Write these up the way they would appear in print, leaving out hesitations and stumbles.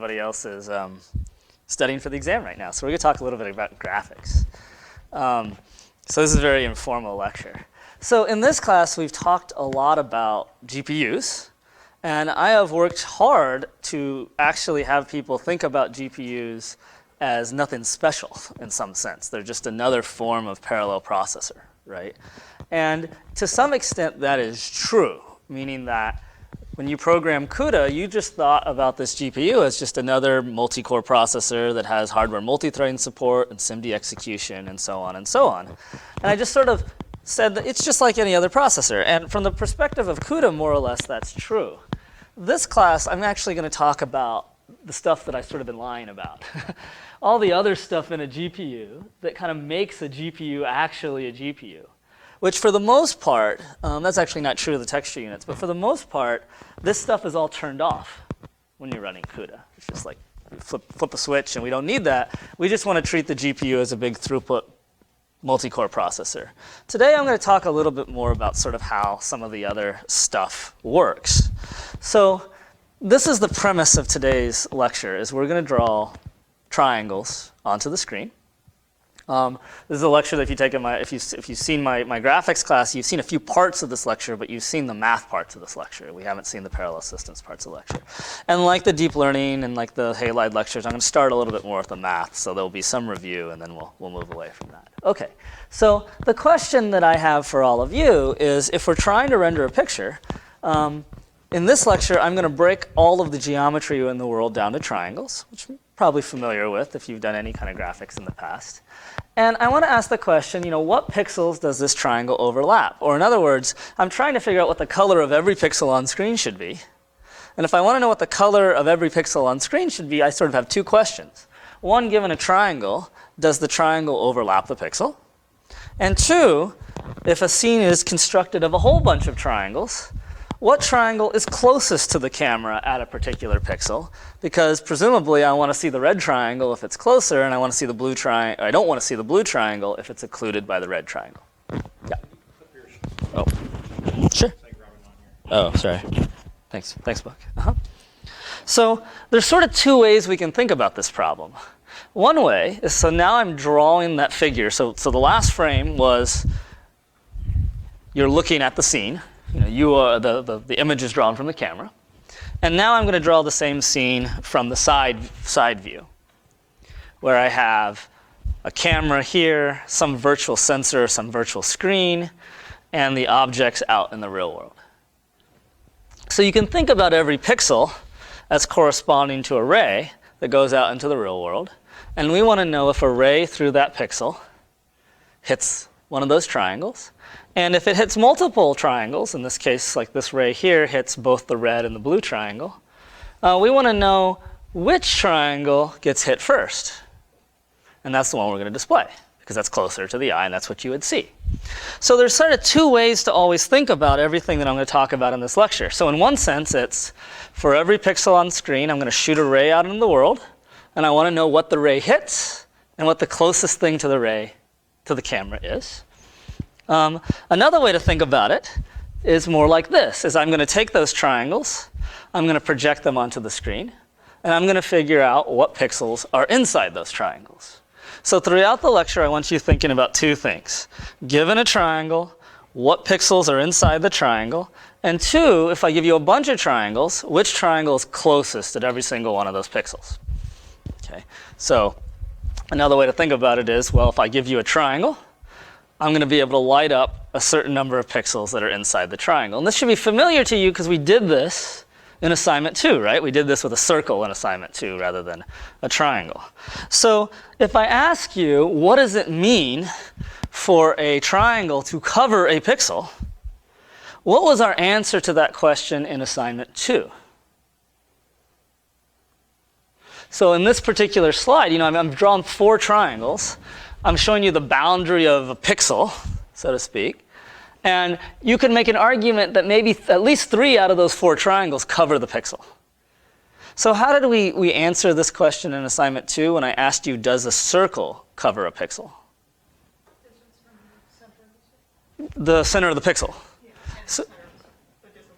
Everybody else is studying for the exam right now. So we're going to talk a little bit about graphics. So this is a very informal lecture. So in this class, we've talked a lot about GPUs. And I have worked hard to actually have people think about GPUs as nothing special in some sense. They're just another form of parallel processor, right? And to some extent, that is true, meaning that when you program CUDA, you just thought about this GPU as just another multi-core processor that has hardware multi-threading support and SIMD execution and so on and so on. And I just sort of said that it's just like any other processor. And from the perspective of CUDA, more or less, that's true. This class, I'm actually going to talk about the stuff that I've sort of been lying about. All the other stuff in a GPU that kind of makes a GPU actually a GPU. Which for the most part, that's actually not true of the texture units, but for the most part, this stuff is all turned off when you're running CUDA. It's just like flip a switch, and we don't need that. We just want to treat the GPU as a big throughput multi-core processor. Today, I'm going to talk a little bit more about sort of how some of the other stuff works. So this is the premise of today's lecture, is we're going to draw triangles onto the screen. This is a lecture that if you've seen my graphics class, you've seen a few parts of this lecture, but you've seen the math parts of this lecture. We haven't seen the parallel systems parts of the lecture. And like the deep learning and like the halide lectures, I'm going to start a little bit more with the math, so there'll be some review, and then we'll move away from that. Okay, so the question that I have for all of you is, if we're trying to render a picture, in this lecture, I'm going to break all of the geometry in the world down to triangles, which you're probably familiar with if you've done any kind of graphics in the past. And I want to ask the question, what pixels does this triangle overlap? Or in other words, I'm trying to figure out what the color of every pixel on screen should be. And if I want to know what the color of every pixel on screen should be, I sort of have two questions. One, given a triangle, does the triangle overlap the pixel? And two, if a scene is constructed of a whole bunch of triangles, what triangle is closest to the camera at a particular pixel? Because presumably I want to see the red triangle if it's closer, and I want to see the blue triangle. I don't want to see the blue triangle if it's occluded by the red triangle. Yeah. Oh, sure. Oh, sorry. Thanks, Buck. So there's sort of two ways we can think about this problem. One way is, so now I'm drawing that figure. So the last frame was you're looking at the scene. The image is drawn from the camera. And now I'm going to draw the same scene from the side view, where I have a camera here, some virtual sensor, some virtual screen, and the objects out in the real world. So you can think about every pixel as corresponding to a ray that goes out into the real world. And we want to know if a ray through that pixel hits one of those triangles. And if it hits multiple triangles, in this case, like this ray here hits both the red and the blue triangle, we want to know which triangle gets hit first. And that's the one we're going to display, because that's closer to the eye, and that's what you would see. So there's sort of two ways to always think about everything that I'm going to talk about in this lecture. So in one sense, it's for every pixel on screen, I'm going to shoot a ray out into the world, and I want to know what the ray hits and what the closest thing to the ray, to the camera is. Another way to think about it is more like this, is I'm going to take those triangles, I'm going to project them onto the screen, and I'm going to figure out what pixels are inside those triangles. So throughout the lecture, I want you thinking about two things. Given a triangle, what pixels are inside the triangle? And two, if I give you a bunch of triangles, which triangle is closest at every single one of those pixels? Okay. So another way to think about it is, well, if I give you a triangle, I'm going to be able to light up a certain number of pixels that are inside the triangle. And this should be familiar to you because we did this in assignment 2, right? We did this with a circle in assignment 2 rather than a triangle. So if I ask you, what does it mean for a triangle to cover a pixel? What was our answer to that question in assignment 2? So in this particular slide, I've drawn 4 triangles. I'm showing you the boundary of a pixel, so to speak. And you can make an argument that maybe at least 3 out of those 4 triangles cover the pixel. So how did we answer this question in assignment 2 when I asked you, does a circle cover a pixel? The center of the pixel. So,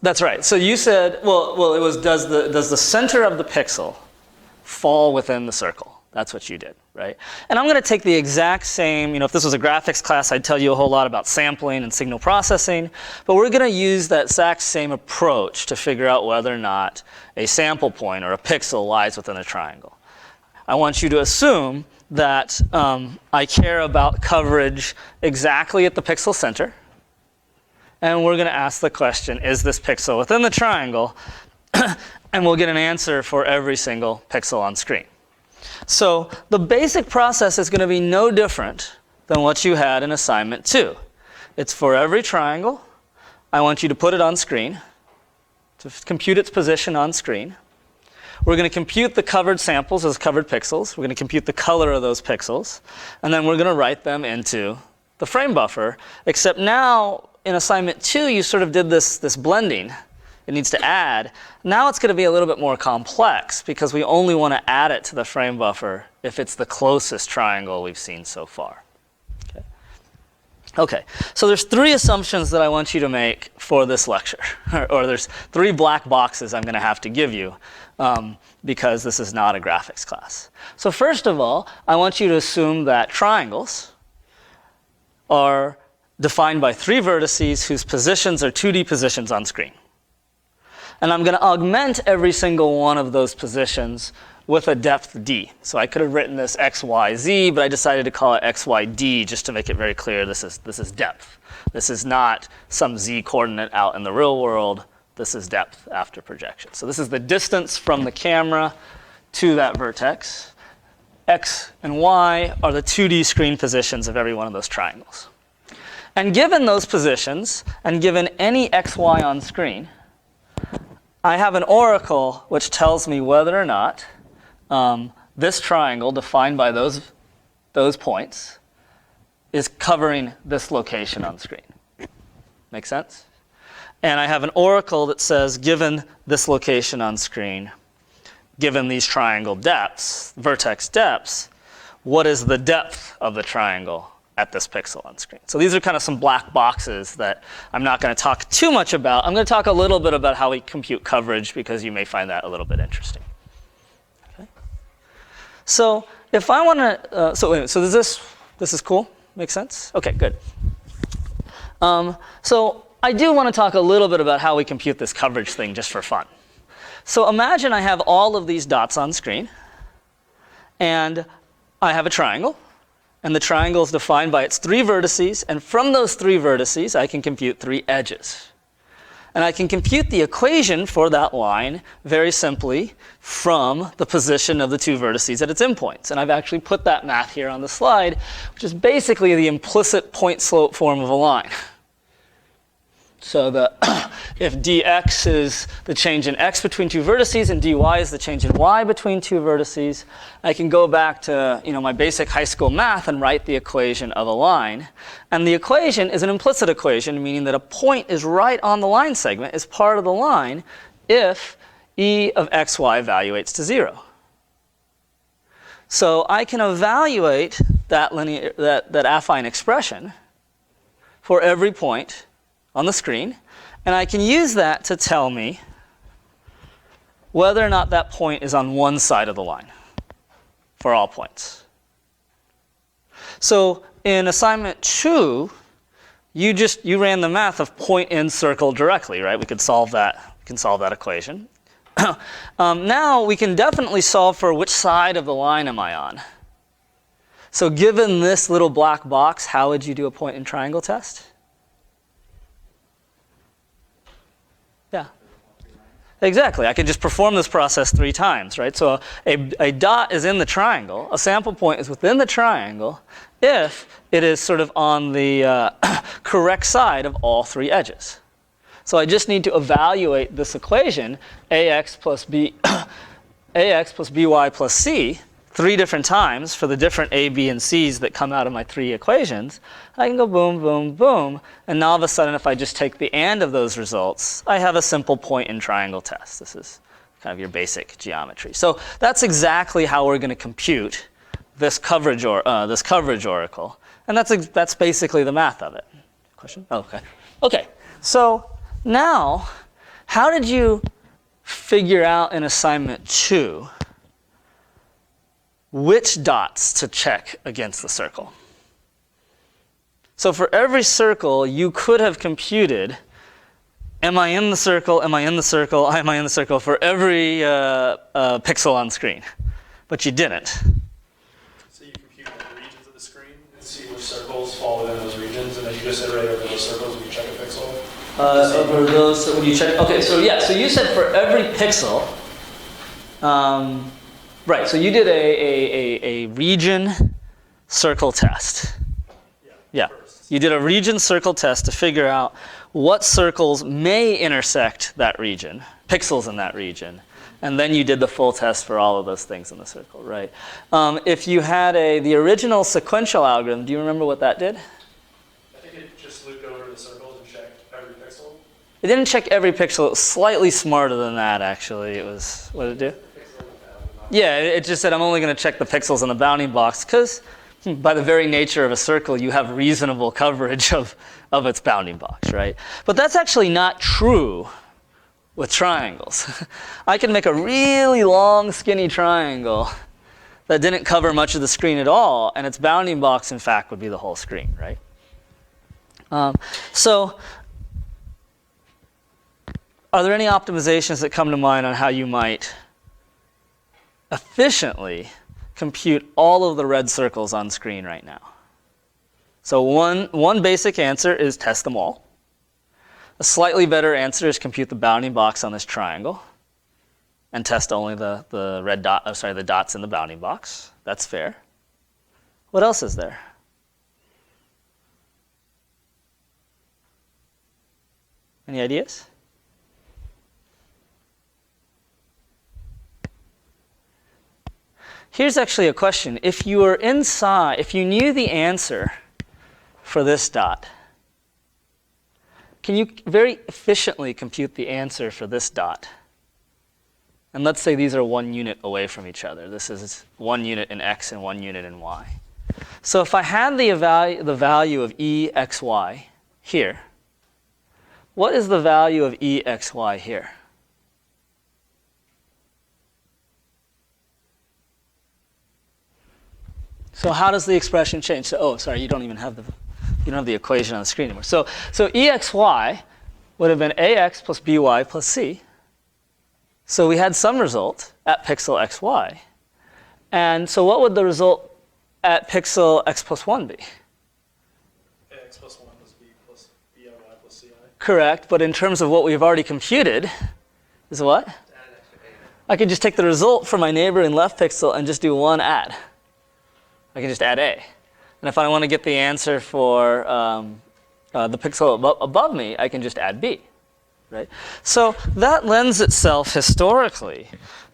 that's right. So you said, well, it was does the center of the pixel fall within the circle. That's what you did, right? And I'm going to take the exact same, if this was a graphics class, I'd tell you a whole lot about sampling and signal processing. But we're going to use that exact same approach to figure out whether or not a sample point or a pixel lies within a triangle. I want you to assume that I care about coverage exactly at the pixel center. And we're going to ask the question, is this pixel within the triangle? And we'll get an answer for every single pixel on screen. So the basic process is going to be no different than what you had in assignment 2. It's for every triangle. I want you to put it on screen, to compute its position on screen. We're going to compute the covered samples as covered pixels. We're going to compute the color of those pixels. And then we're going to write them into the frame buffer. Except now, in assignment 2, you sort of did this blending. It needs to add. Now it's going to be a little bit more complex because we only want to add it to the frame buffer if it's the closest triangle we've seen so far. Okay, so there's 3 assumptions that I want you to make for this lecture. Or there's 3 black boxes I'm going to have to give you because this is not a graphics class. So first of all, I want you to assume that triangles are defined by 3 vertices whose positions are 2D positions on screen. And I'm going to augment every single one of those positions with a depth d. So I could have written this x, y, z, but I decided to call it x, y, d just to make it very clear this is depth. This is not some z coordinate out in the real world. This is depth after projection. So this is the distance from the camera to that vertex. X and y are the 2D screen positions of every one of those triangles. And given those positions, and given any x, y on screen, I have an oracle which tells me whether or not this triangle defined by those points is covering this location on screen. Make sense? And I have an oracle that says, given this location on screen, given these triangle depths, vertex depths, what is the depth of the triangle at this pixel on screen? So these are kind of some black boxes that I'm not going to talk too much about. I'm going to talk a little bit about how we compute coverage because you may find that a little bit interesting. Okay. So if I want to, so this is cool? Makes sense? Okay, good. So I do want to talk a little bit about how we compute this coverage thing just for fun. So imagine I have all of these dots on screen, and I have a triangle. And the triangle is defined by its 3 vertices. And from those 3 vertices, I can compute 3 edges. And I can compute the equation for that line very simply from the position of the 2 vertices at its endpoints. And I've actually put that math here on the slide, which is basically the implicit point-slope form of a line. So if dx is the change in x between 2 vertices and dy is the change in y between 2 vertices, I can go back to my basic high school math and write the equation of a line. And the equation is an implicit equation, meaning that a point is right on the line segment, is part of the line, if e of xy evaluates to 0. So I can evaluate that affine expression for every point on the screen, and I can use that to tell me whether or not that point is on one side of the line for all points. So in assignment 2, you ran the math of point in circle directly, right? We could solve that. We can solve that equation. Now we can definitely solve for which side of the line am I on. So given this little black box, how would you do a point in triangle test? Yeah. Exactly. I can just perform this process 3 times, right? So a dot is in the triangle. A sample point is within the triangle if it is sort of on the correct side of all 3 edges. So I just need to evaluate this equation, ax plus by plus c, 3 different times for the different a, b, and c's that come out of my 3 equations. I can go boom, boom, boom. And now all of a sudden, if I just take the and of those results, I have a simple point in triangle test. This is kind of your basic geometry. So that's exactly how we're going to compute this coverage oracle. And that's basically the math of it. Question? Oh, okay. Okay. So now, how did you figure out in assignment 2 which dots to check against the circle. So for every circle, you could have computed, am I in the circle, am I in the circle, am I in the circle for every pixel on screen. But you didn't. So you compute the regions of the screen and see which circles fall within those regions, and then you just iterate over those circles and you check a pixel? Over those, so when you check, okay, so yeah, so you said for every pixel, right, so you did a region circle test. Yeah, you did a region circle test to figure out what circles may intersect that region, pixels in that region, and then you did the full test for all of those things in the circle, right? If you had the original sequential algorithm, do you remember what that did? I think it just looped over the circles and checked every pixel. It didn't check every pixel. It was slightly smarter than that, actually. It was, what did it do? Yeah, it just said, I'm only going to check the pixels in the bounding box, because by the very nature of a circle, you have reasonable coverage of its bounding box, right? But that's actually not true with triangles. I can make a really long, skinny triangle that didn't cover much of the screen at all, and its bounding box, in fact, would be the whole screen, right? So are there any optimizations that come to mind on how you might efficiently compute all of the red circles on screen right now? So one basic answer is test them all. A slightly better answer is compute the bounding box on this triangle and test only the red dot, the dots in the bounding box. That's fair. What else is there? Any ideas? Here's actually a question. If you were inside, if you knew the answer for this dot, can you very efficiently compute the answer for this dot? And let's say these are 1 unit away from each other. This is 1 unit in x and 1 unit in y. So if I had the value of exy here, what is the value of exy here? So how does the expression change? So, oh, sorry, you don't have the equation on the screen anymore. So exy would have been ax plus by plus c. So we had some result at pixel xy. And so what would the result at pixel x plus 1 be? Ax plus 1 plus b plus biy plus ci. Correct, but in terms of what we've already computed, is what? I can just take the result for my neighboring left pixel and just do one add. I can just add a. And if I want to get the answer for the pixel above me, I can just add b. Right? So that lends itself historically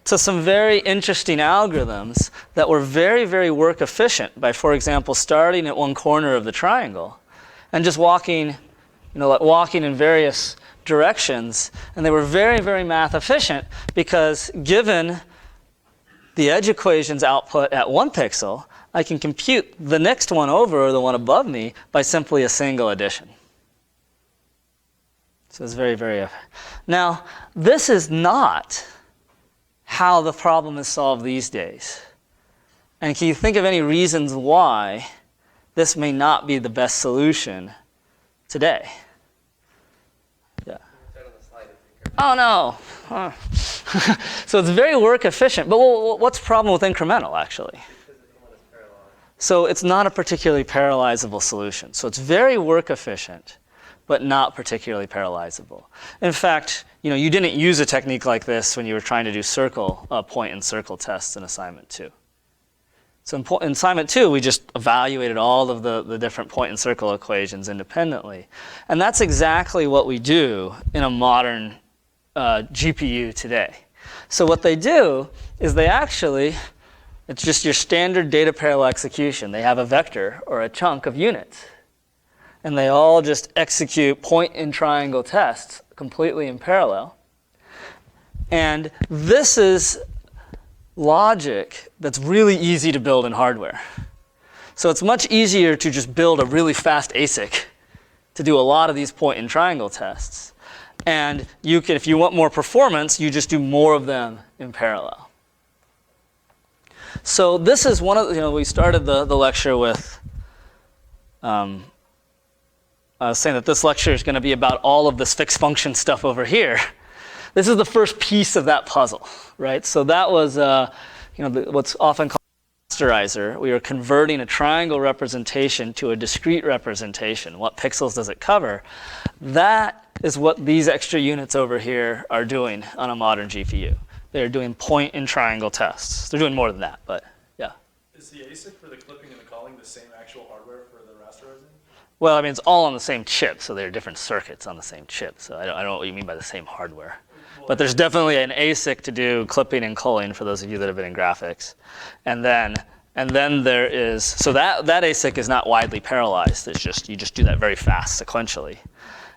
to some very interesting algorithms that were very, very work efficient by, for example, starting at one corner of the triangle and just walking, walking in various directions. And they were very, very math efficient because given the edge equation's output at 1 pixel, I can compute the next one over, or the one above me, by simply a single addition. So it's very, very... Now, this is not how the problem is solved these days. And can you think of any reasons why this may not be the best solution today? Yeah. Oh, no. Oh. So it's very work efficient. But what's the problem with incremental, actually? So it's not a particularly parallelizable solution. So it's very work efficient, but not particularly parallelizable. In fact, you didn't use a technique like this when you were trying to do point and circle tests in assignment 2. So in assignment 2, we just evaluated all of the different point and circle equations independently. And that's exactly what we do in a modern GPU today. So what they do is it's just your standard data parallel execution. They have a vector or a chunk of units. And they all just execute point and triangle tests completely in parallel. And this is logic that's really easy to build in hardware. So it's much easier to just build a really fast ASIC to do a lot of these point and triangle tests. And if you want more performance, you just do more of them in parallel. So this is one of, we started the lecture with, saying that this lecture is going to be about all of this fixed function stuff over here. This is the first piece of that puzzle, right? So that was, what's often called a rasterizer. We were converting a triangle representation to a discrete representation. What pixels does it cover? That is what these extra units over here are doing on a modern GPU. They're doing point and triangle tests. They're doing more than that, but yeah. Is the ASIC for the clipping and the calling the same actual hardware for the rasterizing? Well, I mean, it's all on the same chip, so they're different circuits on the same chip. So I don't know what you mean by the same hardware. But there's definitely an ASIC to do clipping and culling for those of you that have been in graphics. And then there is, so that ASIC is not widely parallelized. It's just, you just do that very fast sequentially.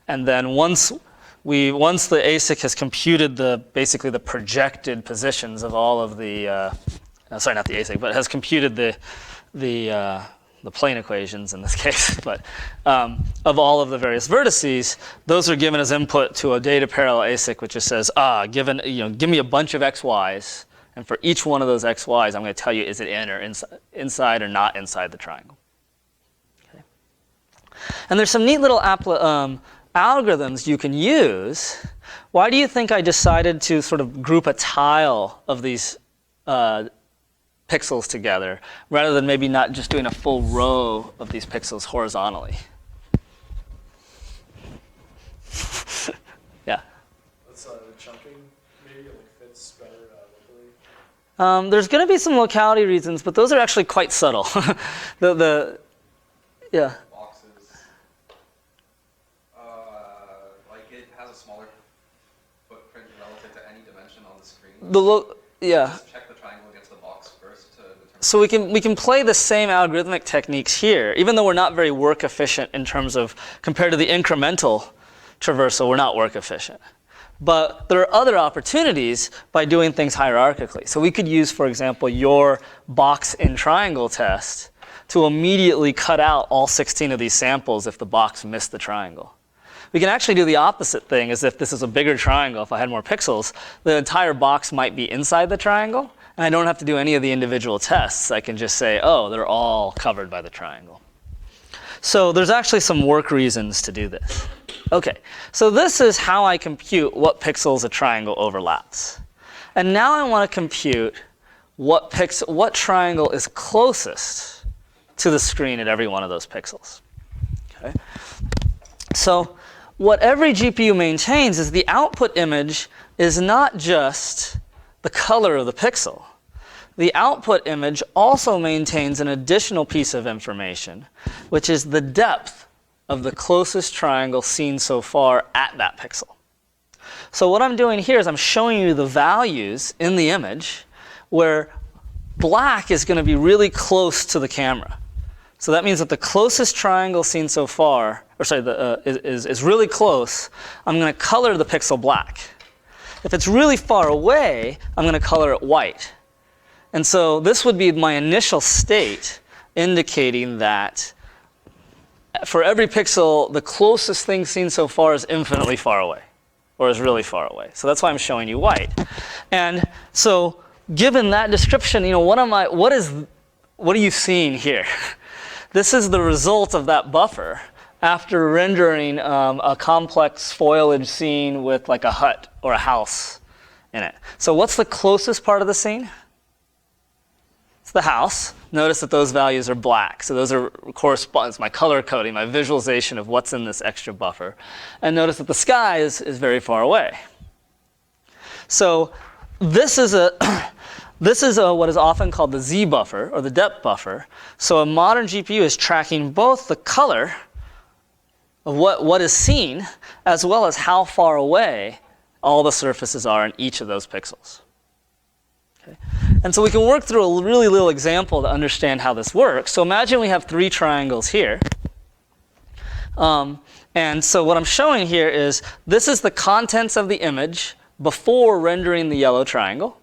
And then once the ASIC has computed basically the projected positions of all of the, sorry, not the ASIC, but has computed the plane equations in this case, but of all of the various vertices, those are given as input to a data parallel ASIC, which just says, give me a bunch of XYs, and for each one of those XYs, I'm going to tell you, is it in or inside or not inside the triangle. Okay. And there's some neat little algorithms you can use. Why do you think I decided to sort of group a tile of these pixels together, rather than maybe not just doing a full row of these pixels horizontally? Yeah. That's chunking, maybe fits better locally. There's going to be some locality reasons, but those are actually quite subtle. Yeah. Boxes, it has a smaller footprint relative to any dimension on the screen. Yeah. Just check the triangle against the box first to determine. So we can play the same algorithmic techniques here, even though we're not very work efficient in terms of, compared to the incremental traversal, we're not work efficient. But there are other opportunities by doing things hierarchically. So we could use, for example, your box in triangle test to immediately cut out all 16 of these samples if the box missed the triangle. We can actually do the opposite thing, as if this is a bigger triangle. If I had more pixels, the entire box might be inside the triangle, and I don't have to do any of the individual tests. I can just say, oh, they're all covered by the triangle. So there's actually some work reasons to do this. Okay, so this is how I compute what pixels a triangle overlaps. And now I want to compute what triangle is closest to the screen at every one of those pixels. Okay? So what every GPU maintains is the output image is not just the color of the pixel. The output image also maintains an additional piece of information, which is the depth of the closest triangle seen so far at that pixel. So what I'm doing here is I'm showing you the values in the image where black is going to be really close to the camera. So that means that the closest triangle seen so far, is really close. I'm going to color the pixel black. If it's really far away, I'm going to color it white. And so this would be my initial state indicating that for every pixel, the closest thing seen so far is infinitely far away, or is really far away. So that's why I'm showing you white. And so given that description, what are you seeing here? This is the result of that buffer after rendering a complex foliage scene with like a hut or a house in it. So what's the closest part of the scene? It's the house. Notice that those values are black. So those corresponds my color coding, my visualization of what's in this extra buffer. And notice that the sky is very far away. So this is what is often called the Z buffer, or the depth buffer. So a modern GPU is tracking both the color of what is seen, as well as how far away all the surfaces are in each of those pixels. Okay. And so we can work through a really little example to understand how this works. So imagine we have 3 triangles here. And so what I'm showing here is this is the contents of the image before rendering the yellow triangle.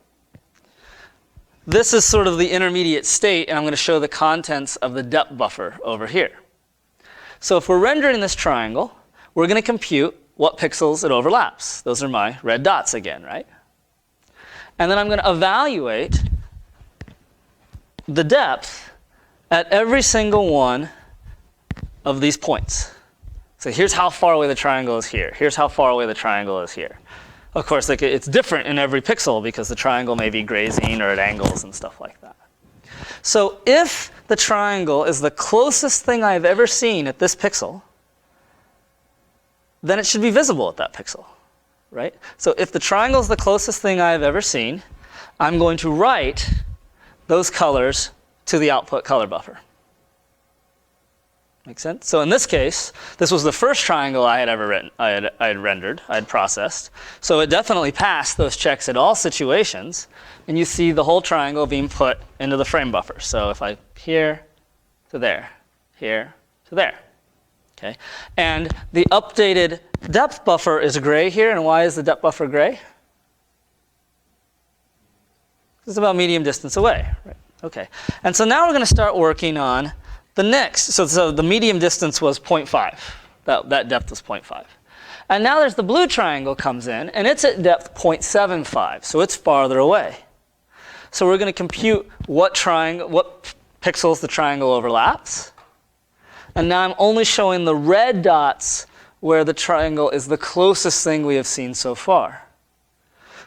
This is sort of the intermediate state, and I'm going to show the contents of the depth buffer over here. So if we're rendering this triangle, we're going to compute what pixels it overlaps. Those are my red dots again, right? And then I'm going to evaluate the depth at every single one of these points. So here's how far away the triangle is here. Here's how far away the triangle is here. Of course, like, it's different in every pixel because the triangle may be grazing or at angles and stuff like that. So if the triangle is the closest thing I've ever seen at this pixel, then it should be visible at that pixel, right? So if the triangle is the closest thing I've ever seen, I'm going to write those colors to the output color buffer. Make sense? So in this case, this was the first triangle I had ever written, I had rendered, I had processed. So it definitely passed those checks at all situations. And you see the whole triangle being put into the frame buffer. So if I here to there, here to there. Okay? And the updated depth buffer is gray here. And why is the depth buffer gray? It's about medium distance away. Right? Okay. And so now we're going to start working on the next. So the medium distance was 0.5. That depth was 0.5. And now there's the blue triangle comes in, and it's at depth 0.75. So it's farther away. So we're going to compute what pixels the triangle overlaps. And now I'm only showing the red dots where the triangle is the closest thing we have seen so far.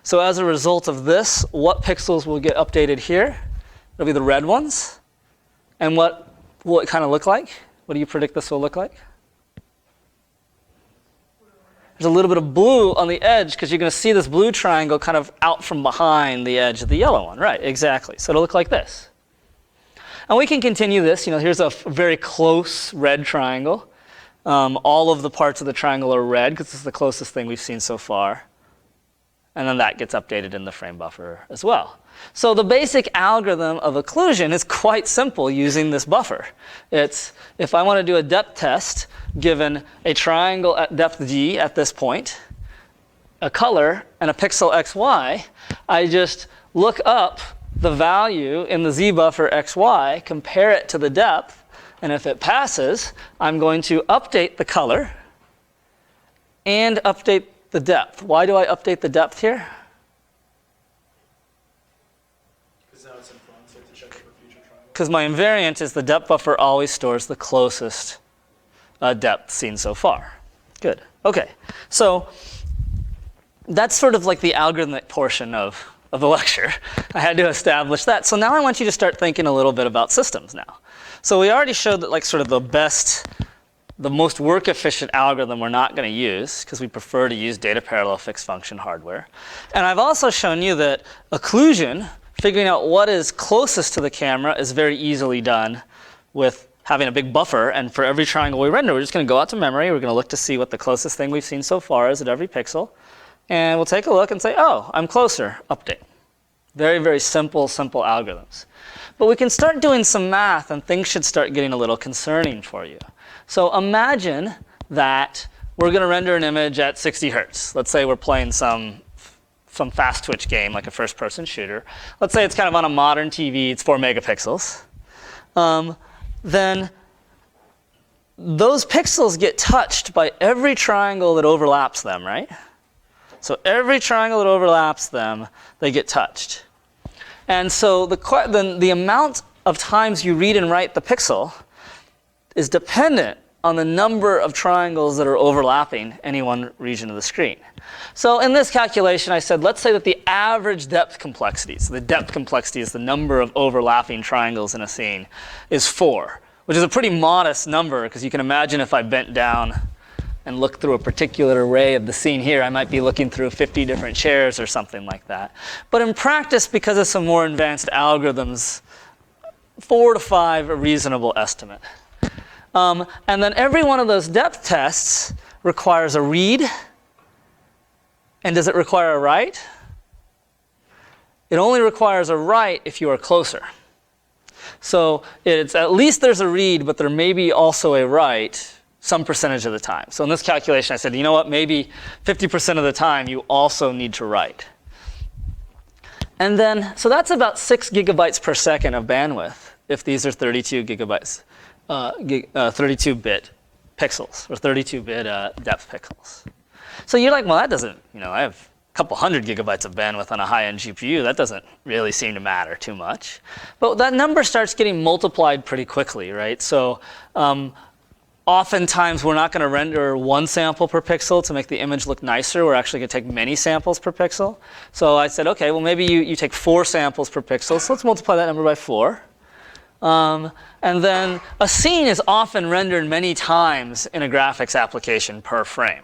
So as a result of this, what pixels will get updated here? It'll be the red ones. And what will it kind of look like? What do you predict this will look like? There's a little bit of blue on the edge because you're going to see this blue triangle kind of out from behind the edge of the yellow one. Right, exactly. So it'll look like this. And we can continue this. Here's a very close red triangle. All of the parts of the triangle are red because it's the closest thing we've seen so far. And then that gets updated in the frame buffer as well. So the basic algorithm of occlusion is quite simple using this buffer. It's if I want to do a depth test given a triangle at depth d at this point, a color, and a pixel xy, I just look up the value in the z buffer xy, compare it to the depth, and if it passes, I'm going to update the color and update the depth. Why do I update the depth here? Because now it's in front, so to check it for future triangles. Because my invariant is the depth buffer always stores the closest depth seen so far. Good. Okay. So that's sort of like the algorithmic portion of the lecture. I had to establish that. So now I want you to start thinking a little bit about systems now. So we already showed that, like, sort of the most work efficient algorithm we're not going to use because we prefer to use data parallel fixed function hardware. And I've also shown you that occlusion, figuring out what is closest to the camera, is very easily done with having a big buffer. And for every triangle we render, we're just going to go out to memory. We're going to look to see what the closest thing we've seen so far is at every pixel. And we'll take a look and say, oh, I'm closer, update. Very, very simple algorithms. But we can start doing some math, and things should start getting a little concerning for you. So imagine that we're going to render an image at 60 hertz. Let's say we're playing some fast twitch game, like a first-person shooter. Let's say it's kind of on a modern TV. It's 4 megapixels. Then those pixels get touched by every triangle that overlaps them, right? So every triangle that overlaps them, they get touched. And so the amount of times you read and write the pixel is dependent on the number of triangles that are overlapping any one region of the screen. So in this calculation, I said, let's say that the average depth complexity, so the depth complexity is the number of overlapping triangles in a scene, is 4, which is a pretty modest number, because you can imagine if I bent down and looked through a particular array of the scene here, I might be looking through 50 different chairs or something like that. But in practice, because of some more advanced algorithms, 4 to 5 a reasonable estimate. And then every one of those depth tests requires a read. And does it require a write? It only requires a write if you are closer. So it's at least there's a read, but there may be also a write some percentage of the time. So in this calculation, I said, you know what, maybe 50% of the time you also need to write. And then, so that's about 6 gigabytes per second of bandwidth if these are 32 gigabytes. 32-bit pixels, or 32-bit depth pixels. So you're like, well, that doesn't, I have couple hundred gigabytes of bandwidth on a high-end GPU, that doesn't really seem to matter too much. But that number starts getting multiplied pretty quickly, right? So oftentimes we're not going to render one sample per pixel to make the image look nicer. We're actually going to take many samples per pixel. So I said, okay, well maybe you take 4 samples per pixel. So let's multiply that number by 4. And then a scene is often rendered many times in a graphics application per frame.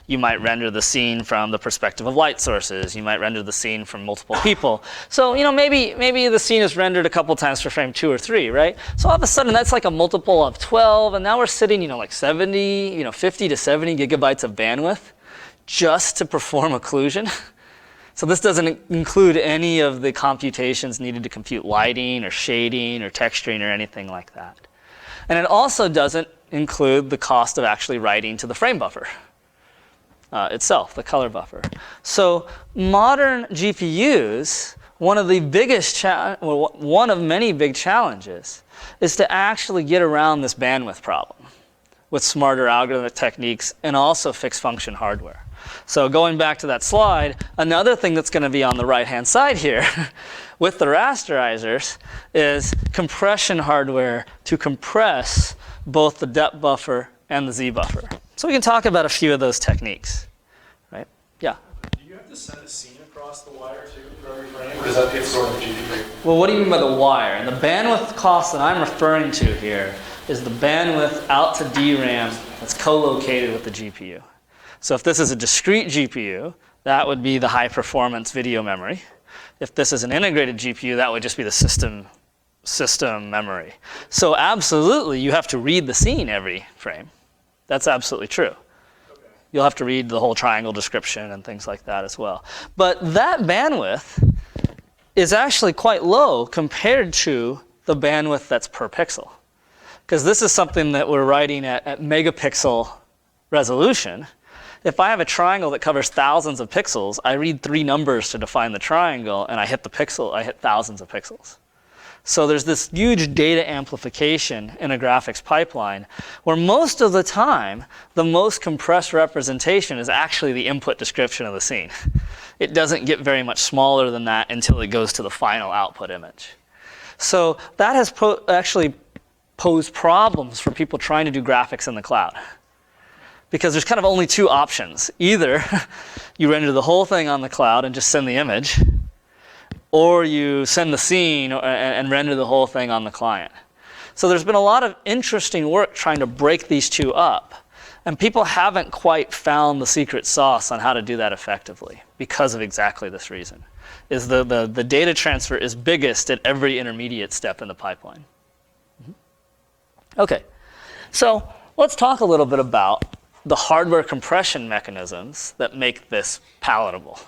You might render the scene from the perspective of light sources. You might render the scene from multiple people. So maybe the scene is rendered a couple times for frame 2 or 3, right? So all of a sudden that's like a multiple of 12, and now we're sitting like 70, 50 to 70 gigabytes of bandwidth just to perform occlusion. So this doesn't include any of the computations needed to compute lighting or shading or texturing or anything like that. And it also doesn't include the cost of actually writing to the frame buffer itself, the color buffer. So modern GPUs, one of many big challenges is to actually get around this bandwidth problem with smarter algorithmic techniques and also fixed function hardware. So going back to that slide, another thing that's going to be on the right-hand side here with the rasterizers is compression hardware to compress both the depth buffer and the Z buffer. So we can talk about a few of those techniques, right? Yeah? Do you have to send a scene across the wire too for every frame, or does that get stored in the GPU? Well, what do you mean by the wire? And the bandwidth cost that I'm referring to here is the bandwidth out to DRAM that's co-located with the GPU. So if this is a discrete GPU, that would be the high performance video memory. If this is an integrated GPU, that would just be the system memory. So absolutely, you have to read the scene every frame. That's absolutely true. Okay. You'll have to read the whole triangle description and things like that as well. But that bandwidth is actually quite low compared to the bandwidth that's per pixel. Because this is something that we're writing at megapixel resolution. If I have a triangle that covers thousands of pixels, I read 3 numbers to define the triangle, and I hit thousands of pixels. So there's this huge data amplification in a graphics pipeline where most of the time, the most compressed representation is actually the input description of the scene. It doesn't get very much smaller than that until it goes to the final output image. So that has actually posed problems for people trying to do graphics in the cloud. Because there's kind of only 2 options. Either you render the whole thing on the cloud and just send the image, or you send the scene and render the whole thing on the client. So there's been a lot of interesting work trying to break these 2 up. And people haven't quite found the secret sauce on how to do that effectively because of exactly this reason. Is the data transfer is biggest at every intermediate step in the pipeline. Okay, so let's talk a little bit about the hardware compression mechanisms that make this palatable.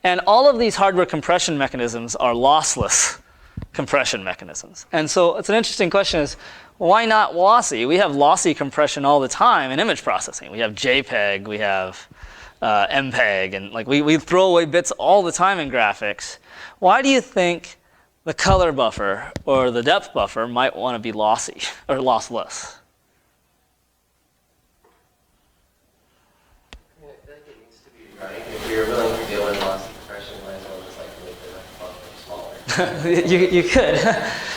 And all of these hardware compression mechanisms are lossless compression mechanisms. And so it's an interesting question is, why not lossy? We have lossy compression all the time in image processing. We have JPEG, we have MPEG, and we throw away bits all the time in graphics. Why do you think the color buffer or the depth buffer might want to be lossy or lossless? If you're willing to deal with loss of compression, you might as well just make the buffer smaller. you could.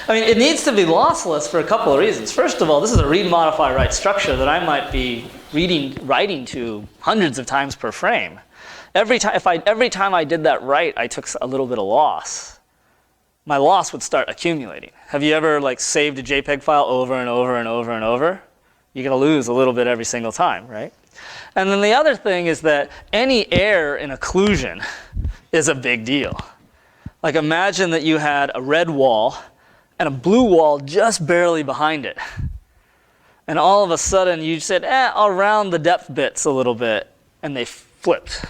I mean, it needs to be lossless for a couple of reasons. First of all, this is a read, modify, write structure that I might be writing to hundreds of times per frame. Every time I did that write, I took a little bit of loss. My loss would start accumulating. Have you ever saved a JPEG file over and over and over and over? You're going to lose a little bit every single time, right? And then the other thing is that any error in occlusion is a big deal. Imagine that you had a red wall and a blue wall just barely behind it. And all of a sudden you said, I'll round the depth bits a little bit, and they flipped.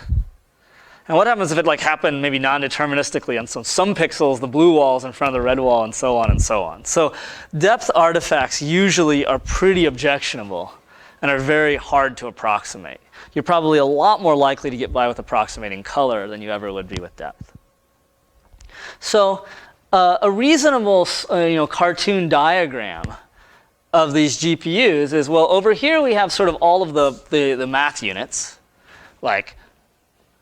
And what happens if it happened maybe non-deterministically on some pixels, the blue wall's in front of the red wall, and so on and so on. So depth artifacts usually are pretty objectionable and are very hard to approximate. You're probably a lot more likely to get by with approximating color than you ever would be with depth. So a reasonable cartoon diagram of these GPUs is, well, over here we have sort of all of the math units, like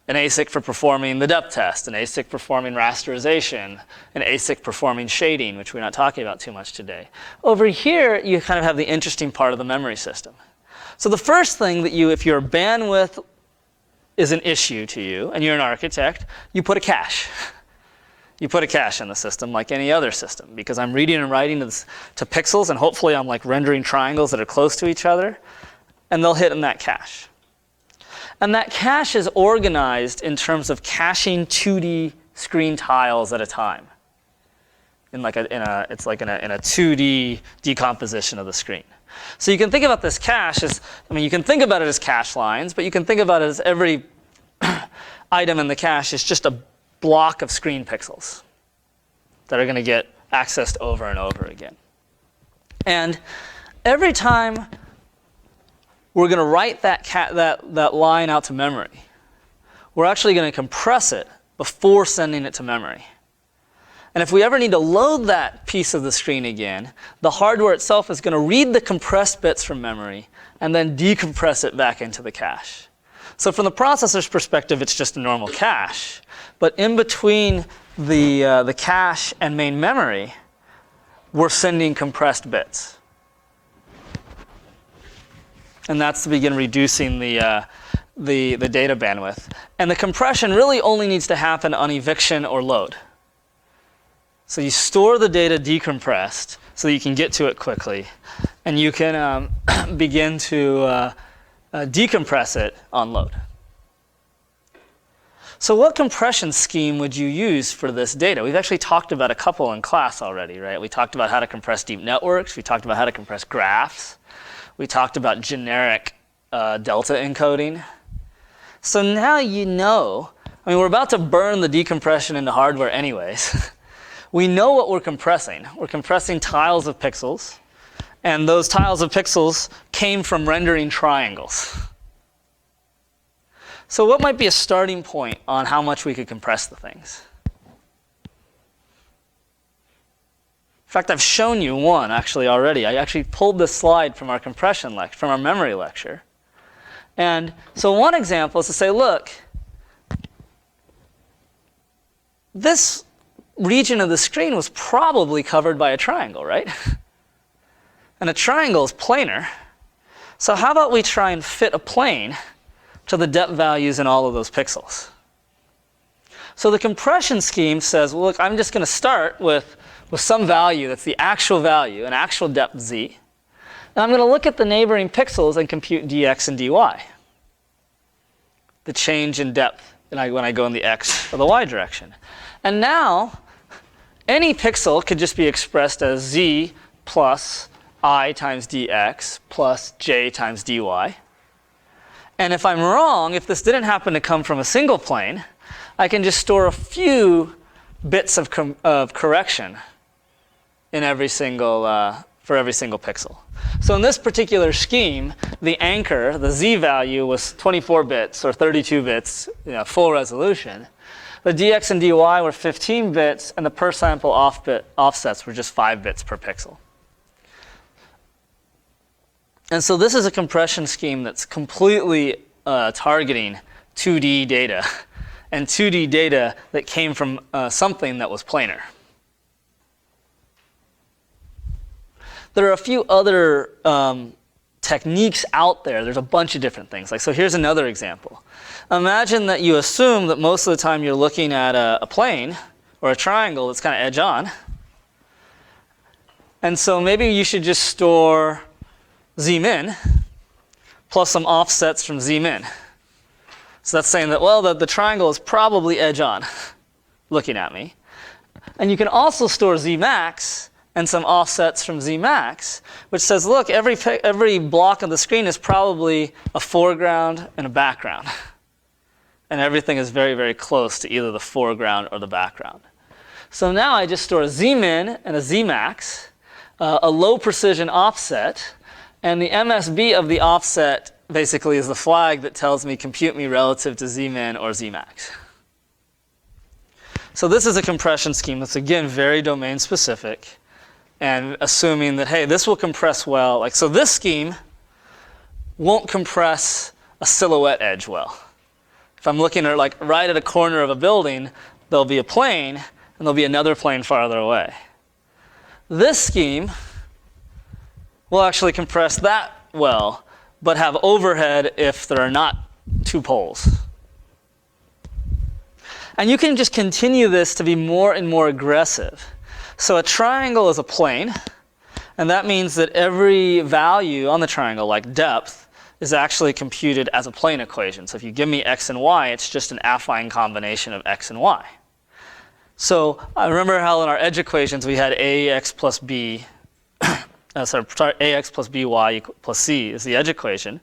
an ASIC for performing the depth test, an ASIC performing rasterization, an ASIC performing shading, which we're not talking about too much today. Over here, you kind of have the interesting part of the memory system. So the first thing that if your bandwidth is an issue to you, and you're an architect, you put a cache. You put a cache in the system like any other system, because I'm reading and writing to pixels, and hopefully I'm like rendering triangles that are close to each other, and they'll hit in that cache. And that cache is organized in terms of caching 2D screen tiles at a time. It's like in a 2D decomposition of the screen. So you can think about this cache as, you can think about it as cache lines, but you can think about it as every item in the cache is just a block of screen pixels that are going to get accessed over and over again. And every time we're going to write that line out to memory, we're actually going to compress it before sending it to memory. And if we ever need to load that piece of the screen again, the hardware itself is going to read the compressed bits from memory and then decompress it back into the cache. So from the processor's perspective, it's just a normal cache. But in between the cache and main memory, we're sending compressed bits. And that's to begin reducing the data bandwidth. And the compression really only needs to happen on eviction or load. So you store the data decompressed so that you can get to it quickly. And you can begin to decompress it on load. So what compression scheme would you use for this data? We've actually talked about a couple in class already, right? We talked about how to compress deep networks. We talked about how to compress graphs. We talked about generic delta encoding. So now you know, we're about to burn the decompression into hardware anyways. We know what we're compressing. We're compressing tiles of pixels. And those tiles of pixels came from rendering triangles. So what might be a starting point on how much we could compress the things? In fact, I've shown you one actually already. I actually pulled this slide from our compression lecture, from our memory lecture. And so one example is to say, look, this region of the screen was probably covered by a triangle, right? And a triangle is planar. So how about we try and fit a plane to the depth values in all of those pixels? So the compression scheme says, well, look, I'm just going to start with some value that's the actual value, an actual depth z. And I'm going to look at the neighboring pixels and compute dx and dy, the change in depth when I go in the x or the y direction. And now, any pixel could just be expressed as z plus I times dx plus j times dy. And if I'm wrong, if this didn't happen to come from a single plane, I can just store a few bits of correction in every single, for every single pixel. So in this particular scheme, the anchor, the z value, was 24 bits or 32 bits, full resolution. The dx and dy were 15 bits, and the per sample offsets were just 5 bits per pixel. And so this is a compression scheme that's completely targeting 2D data, and 2D data that came from something that was planar. There are a few other techniques out there. There's a bunch of different things. So here's another example. Imagine that you assume that most of the time you're looking at a plane or a triangle that's kind of edge on. And so maybe you should just store zmin plus some offsets from zmin. So that's saying that, well, the triangle is probably edge on looking at me. And you can also store zmax and some offsets from zmax, which says, look, every block of the screen is probably a foreground and a background. And everything is very, very close to either the foreground or the background. So now I just store a zmin and a zmax, a low precision offset, and the MSB of the offset basically is the flag that tells me compute me relative to zmin or zmax. So this is a compression scheme that's, again, very domain specific, and assuming that, hey, this will compress well. So this scheme won't compress a silhouette edge well. If I'm looking at like right at a corner of a building, there'll be a plane, and there'll be another plane farther away. This scheme will actually compress that well, but have overhead if there are not two poles. And you can just continue this to be more and more aggressive. So a triangle is a plane, and that means that every value on the triangle, like depth, is actually computed as a plane equation. So if you give me x and y, it's just an affine combination of x and y. So I remember how in our edge equations we had ax plus b, ax plus by plus c is the edge equation.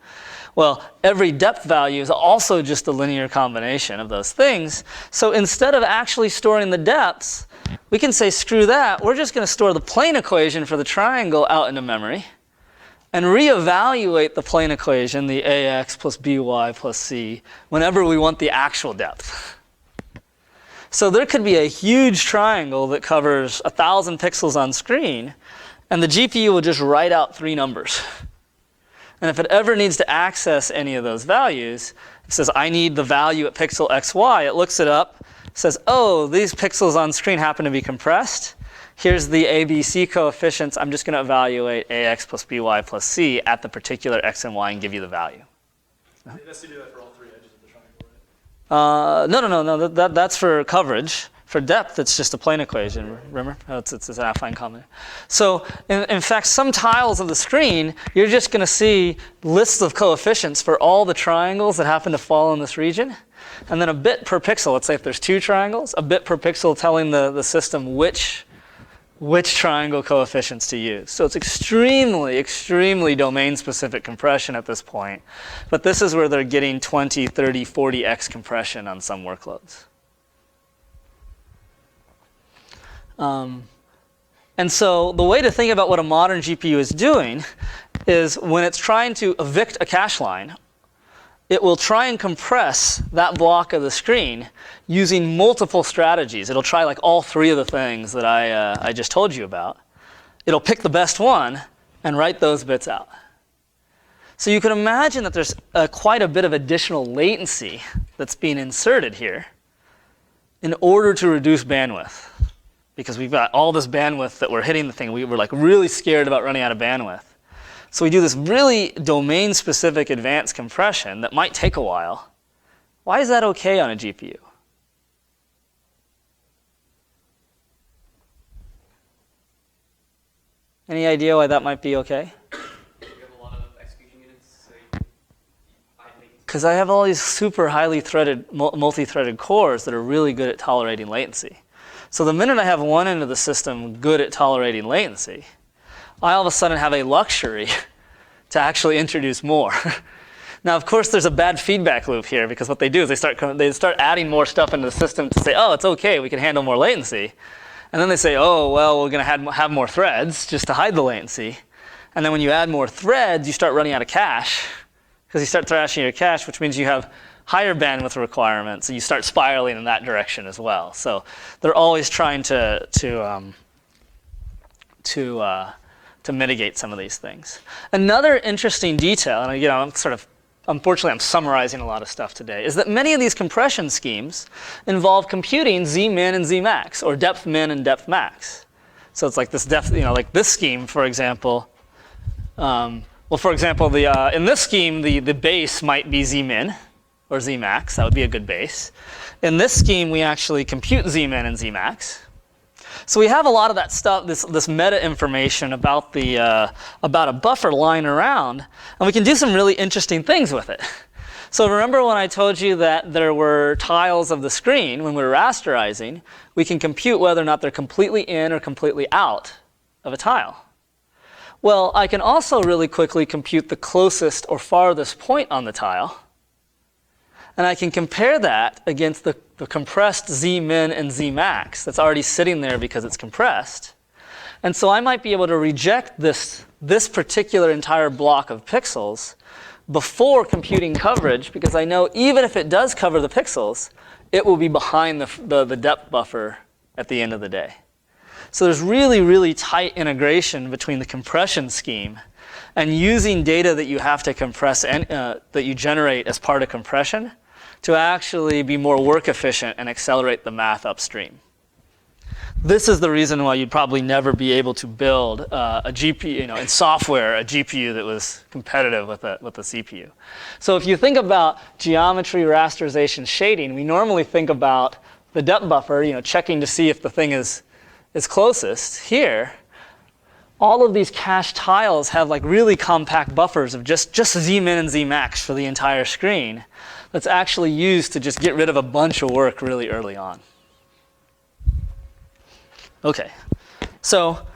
Well, every depth value is also just a linear combination of those things. So instead of actually storing the depths, we can say, screw that. We're just going to store the plane equation for the triangle out into memory and reevaluate the plane equation, the ax plus by plus c, whenever we want the actual depth. So there could be a huge triangle that covers 1,000 pixels on screen, and the GPU will just write out 3 numbers. And if it ever needs to access any of those values, it says, I need the value at pixel xy. It looks it up, says, oh, these pixels on screen happen to be compressed. Here's the ABC coefficients. I'm just going to evaluate ax plus by plus c at the particular x and y and give you the value. It has to do that for all 3 edges of the triangle, right? No. That's for coverage. For depth, it's just a plane equation, remember? It's an affine combination. So in fact, some tiles of the screen, you're just going to see lists of coefficients for all the triangles that happen to fall in this region. And then a bit per pixel. Let's say if there's 2 triangles, a bit per pixel telling the system which triangle coefficients to use. So it's extremely, extremely domain-specific compression at this point. But this is where they're getting 20, 30, 40x compression on some workloads. And so the way to think about what a modern GPU is doing is when it's trying to evict a cache line, it will try and compress that block of the screen using multiple strategies. It'll try like all 3 of the things that I just told you about. It'll pick the best one and write those bits out. So you can imagine that there's quite a bit of additional latency that's being inserted here in order to reduce bandwidth. Because we've got all this bandwidth that we're hitting the thing. We were like really scared about running out of bandwidth. So we do this really domain-specific advanced compression that might take a while. Why is that okay on a GPU? Any idea why that might be okay? You have a lot of execution units, so because I have all these super highly threaded, multi-threaded cores that are really good at tolerating latency. So the minute I have one end of the system good at tolerating latency, I all of a sudden have a luxury to actually introduce more. Now, of course, there's a bad feedback loop here, because what they do is they start adding more stuff into the system to say, oh, it's okay, we can handle more latency. And then they say, oh, well, we're going to have more threads just to hide the latency. And then when you add more threads, you start running out of cache, because you start thrashing your cache, which means you have higher bandwidth requirements, and you start spiraling in that direction as well. So they're always trying to mitigate some of these things. Another interesting detail, and again, unfortunately, I'm summarizing a lot of stuff today, is that many of these compression schemes involve computing Z-min and Z-max, or depth min and depth max. So it's like this depth, like this scheme, for example. In this scheme, the base might be Z-min or Z-max. That would be a good base. In this scheme, we actually compute Z-min and Z-max. So we have a lot of that stuff, this meta information about about a buffer lying around, and we can do some really interesting things with it. So remember when I told you that there were tiles of the screen when we were rasterizing? We can compute whether or not they're completely in or completely out of a tile. Well, I can also really quickly compute the closest or farthest point on the tile. And I can compare that against the compressed Z-min and Z-max that's already sitting there because it's compressed. And so I might be able to reject this particular entire block of pixels before computing coverage, because I know even if it does cover the pixels, it will be behind the depth buffer at the end of the day. So there's really, really tight integration between the compression scheme and using data that you have to compress and that you generate as part of compression to actually be more work efficient and accelerate the math upstream. This is the reason why you'd probably never be able to build a GPU, in software, a GPU that was competitive with a CPU. So if you think about geometry, rasterization, shading, we normally think about the depth buffer, checking to see if the thing is closest. Here, all of these cache tiles have like really compact buffers of just Z min and Z max for the entire screen that's actually used to just get rid of a bunch of work really early on. Okay, so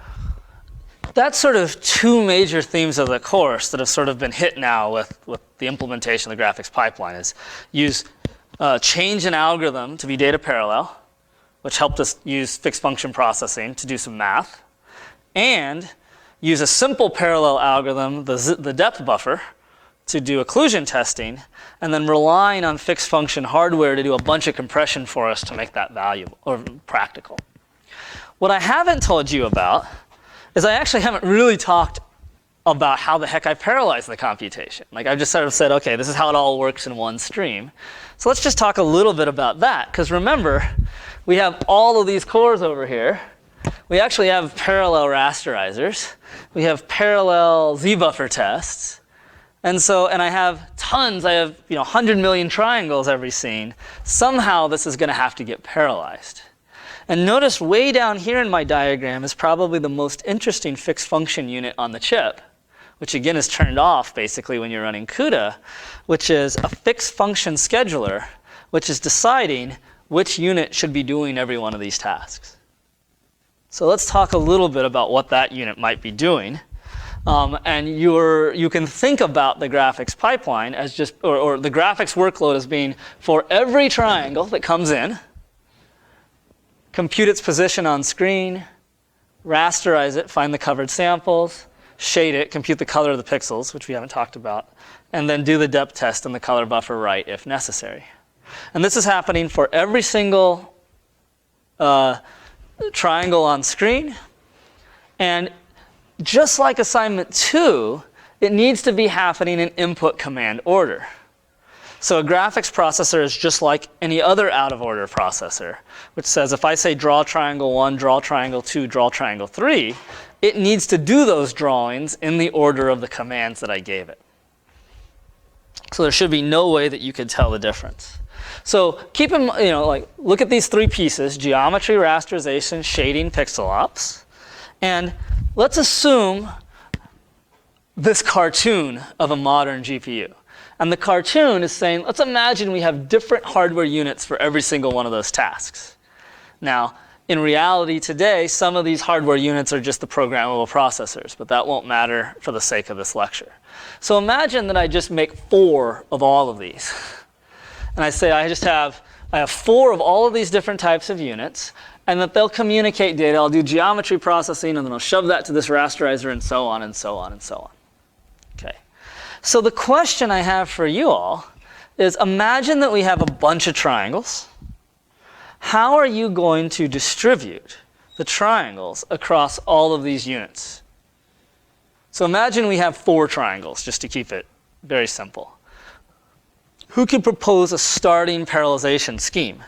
that's sort of two major themes of the course that have sort of been hit now with the implementation of the graphics pipeline is change an algorithm to be data parallel, which helped us use fixed function processing to do some math, and use a simple parallel algorithm, the depth buffer, to do occlusion testing, and then relying on fixed function hardware to do a bunch of compression for us to make that valuable or practical. What I haven't told you about is I actually haven't really talked about how the heck I parallelize the computation. Like I've just sort of said, okay, this is how it all works in one stream. So let's just talk a little bit about that, because remember, we have all of these cores over here. We actually have parallel rasterizers. We have parallel Z-buffer tests. And I have tons, I have 100 million triangles every scene. Somehow this is going to have to get parallelized. And notice way down here in my diagram is probably the most interesting fixed function unit on the chip, which again is turned off basically when you're running CUDA, which is a fixed function scheduler, which is deciding which unit should be doing every one of these tasks. So let's talk a little bit about what that unit might be doing. And you can think about the graphics pipeline as just, or the graphics workload as being for every triangle that comes in, compute its position on screen, rasterize it, find the covered samples, shade it, compute the color of the pixels, which we haven't talked about, and then do the depth test and the color buffer right if necessary. And this is happening for every single triangle on screen. And just like assignment 2, it needs to be happening in input command order. So a graphics processor is just like any other out-of-order processor, which says if I say draw triangle 1, draw triangle 2, draw triangle 3, it needs to do those drawings in the order of the commands that I gave it. So there should be no way that you could tell the difference. So keep in mind, look at these three pieces: geometry, rasterization, shading, pixel ops. And let's assume this cartoon of a modern GPU. And the cartoon is saying, let's imagine we have different hardware units for every single one of those tasks. Now, in reality today, some of these hardware units are just the programmable processors, but that won't matter for the sake of this lecture. So imagine that I just make 4 of all of these. And I say I have 4 of all of these different types of units, and that they'll communicate data. I'll do geometry processing, and then I'll shove that to this rasterizer, and so on, and so on, and so on. Okay. So the question I have for you all is, imagine that we have a bunch of triangles. How are you going to distribute the triangles across all of these units? So imagine we have 4 triangles, just to keep it very simple. Who could propose a starting parallelization scheme?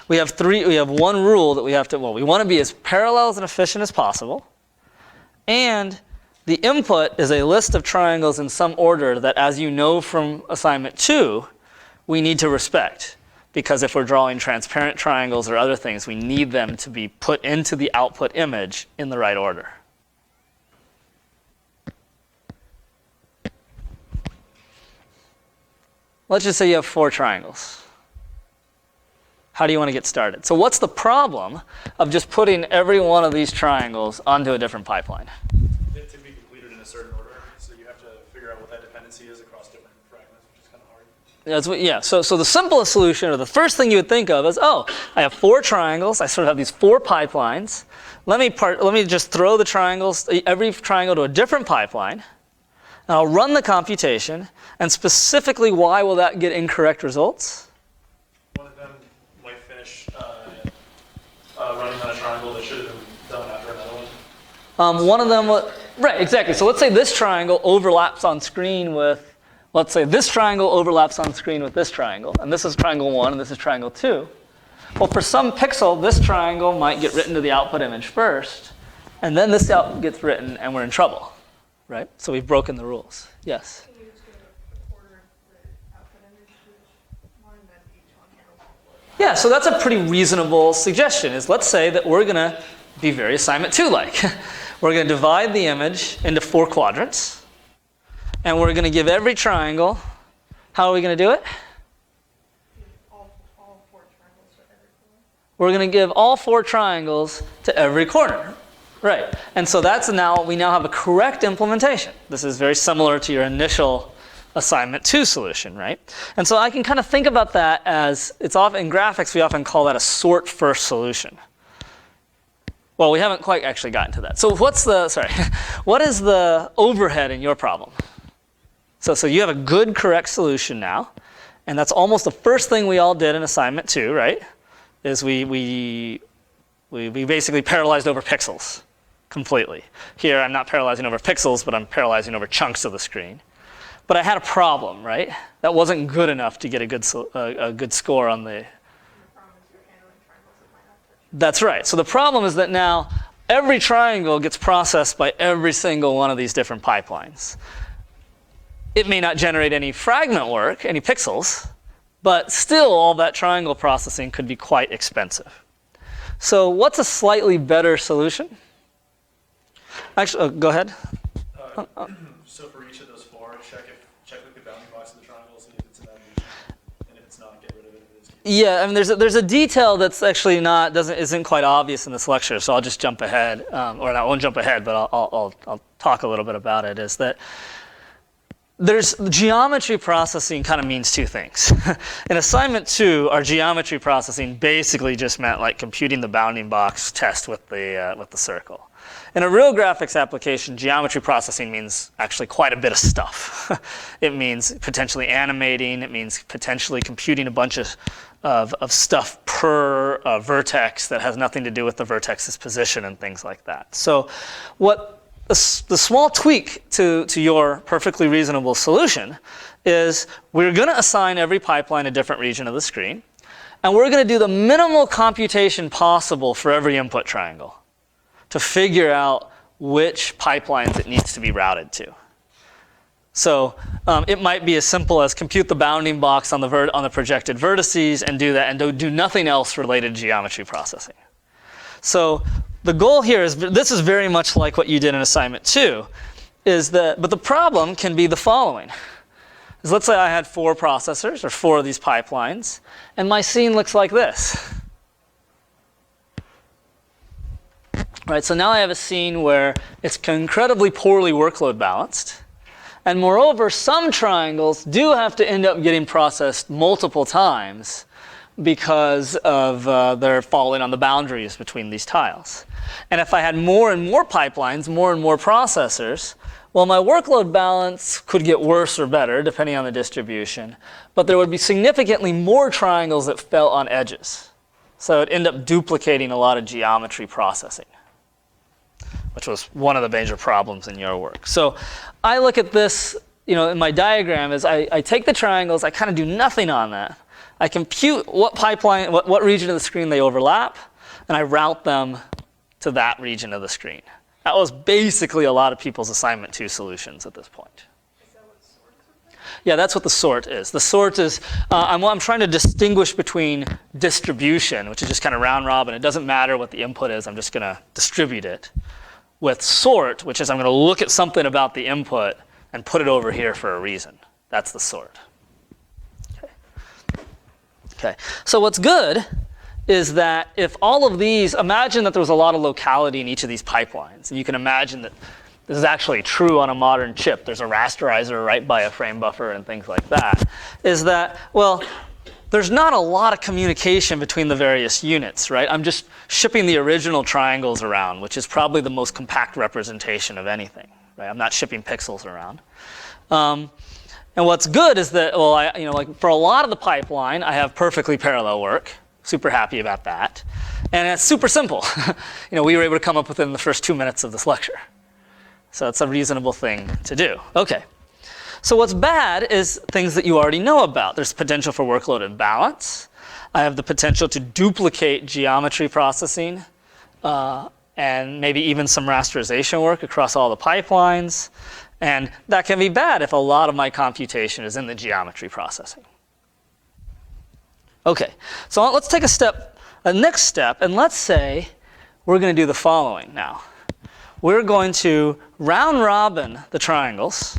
We have one rule that we have to, we want to be as parallel and efficient as possible. And the input is a list of triangles in some order that, as you know from assignment 2, we need to respect. Because if we're drawing transparent triangles or other things, we need them to be put into the output image in the right order. Let's just say you have 4 triangles. How do you want to get started? So what's the problem of just putting every one of these triangles onto a different pipeline? They have to be completed in a certain order, so you have to figure out what that dependency is across different fragments, which is kind of hard. So the simplest solution, or the first thing you would think of is, I have 4 triangles. I sort of have these 4 pipelines. Let me just throw the triangles, every triangle to a different pipeline. And I'll run the computation. And specifically, why will that get incorrect results? One of them might finish running on a triangle that should have been done after another one. One of them, right, exactly. So let's say this triangle overlaps on screen with let's say this triangle overlaps on screen with this triangle, and this is triangle 1, and this is triangle 2. Well, for some pixel, this triangle might get written to the output image first, and then this out gets written, and we're in trouble, right? So we've broken the rules. Yes? Can you just give a quarter of the output image to each one, and then each one handles all 4? Yeah, so that's a pretty reasonable suggestion, is let's say that we're going to be very assignment 2-like. We're going to divide the image into 4 quadrants, and we're going to give every triangle, how are we going to do it? All 4 triangles for every corner. We're going to give all 4 triangles to every corner. Right. And so we now have a correct implementation. This is very similar to your initial assignment 2 solution, right? And so I can kind of think about that as, it's often in graphics, we often call that a sort first solution. Well, we haven't quite actually gotten to that. So what is the overhead in your problem? So you have a good, correct solution now, and that's almost the first thing we all did in assignment 2, right? Is we basically parallelized over pixels completely. Here, I'm not parallelizing over pixels, but I'm parallelizing over chunks of the screen. But I had a problem, right? That wasn't good enough to get a good score on the. And the problem is you're handling triangles that might not touch. That's right. So the problem is that now every triangle gets processed by every single one of these different pipelines. It may not generate any fragment work, any pixels, but still all that triangle processing could be quite expensive. So what's a slightly better solution? Actually, go ahead. So for each of those 4, check the bounding box of the triangle, see if it's in that region, and if it's not, get rid of it. If it is, Yeah, I mean, there's a detail that's actually isn't quite obvious in this lecture, so I'll just jump ahead, or I won't jump ahead, but I'll talk a little bit about it. Is that there's geometry processing kind of means 2 things. In assignment 2, our geometry processing basically just meant like computing the bounding box test with the circle. In a real graphics application, geometry processing means actually quite a bit of stuff. It means potentially animating. It means potentially computing a bunch of stuff per vertex that has nothing to do with the vertex's position and things like that. So the small tweak to your perfectly reasonable solution is we're going to assign every pipeline a different region of the screen, and we're going to do the minimal computation possible for every input triangle to figure out which pipelines it needs to be routed to. So it might be as simple as compute the bounding box on the projected vertices and do that, and do nothing else related to geometry processing. So the goal here is, this is very much like what you did in assignment 2, but the problem can be the following. Is let's say I had 4 processors, or 4 of these pipelines, and my scene looks like this. Right, so now I have a scene where it's incredibly poorly workload balanced. And moreover, some triangles do have to end up getting processed multiple times because of their falling on the boundaries between these tiles. And if I had more and more pipelines, more and more processors, well, my workload balance could get worse or better, depending on the distribution. But there would be significantly more triangles that fell on edges. So it'd end up duplicating a lot of geometry processing, which was one of the major problems in your work. So I look at this, in my diagram, is I take the triangles, I kind of do nothing on that. I compute what pipeline, what region of the screen they overlap, and I route them to that region of the screen. That was basically a lot of people's assignment 2 solutions at this point. Is that what sort is? Yeah, that's what the sort is. The sort is, I'm trying to distinguish between distribution, which is just kind of round robin. It doesn't matter what the input is, I'm just going to distribute it, with sort, which is I'm going to look at something about the input and put it over here for a reason. That's the sort. Okay. So what's good is that if all of these, imagine that there was a lot of locality in each of these pipelines. And you can imagine that this is actually true on a modern chip. There's a rasterizer right by a frame buffer and things like that. Is that, well, there's not a lot of communication between the various units, right? I'm just shipping the original triangles around, which is probably the most compact representation of anything, right? I'm not shipping pixels around. And what's good is that, well, like for a lot of the pipeline, I have perfectly parallel work. Super happy about that. And it's super simple. We were able to come up with it in the first 2 minutes of this lecture. So it's a reasonable thing to do. Okay. So what's bad is things that you already know about. There's potential for workload imbalance. I have the potential to duplicate geometry processing and maybe even some rasterization work across all the pipelines. And that can be bad if a lot of my computation is in the geometry processing. Okay, so let's take a next step, and let's say we're going to do the following now. We're going to round robin the triangles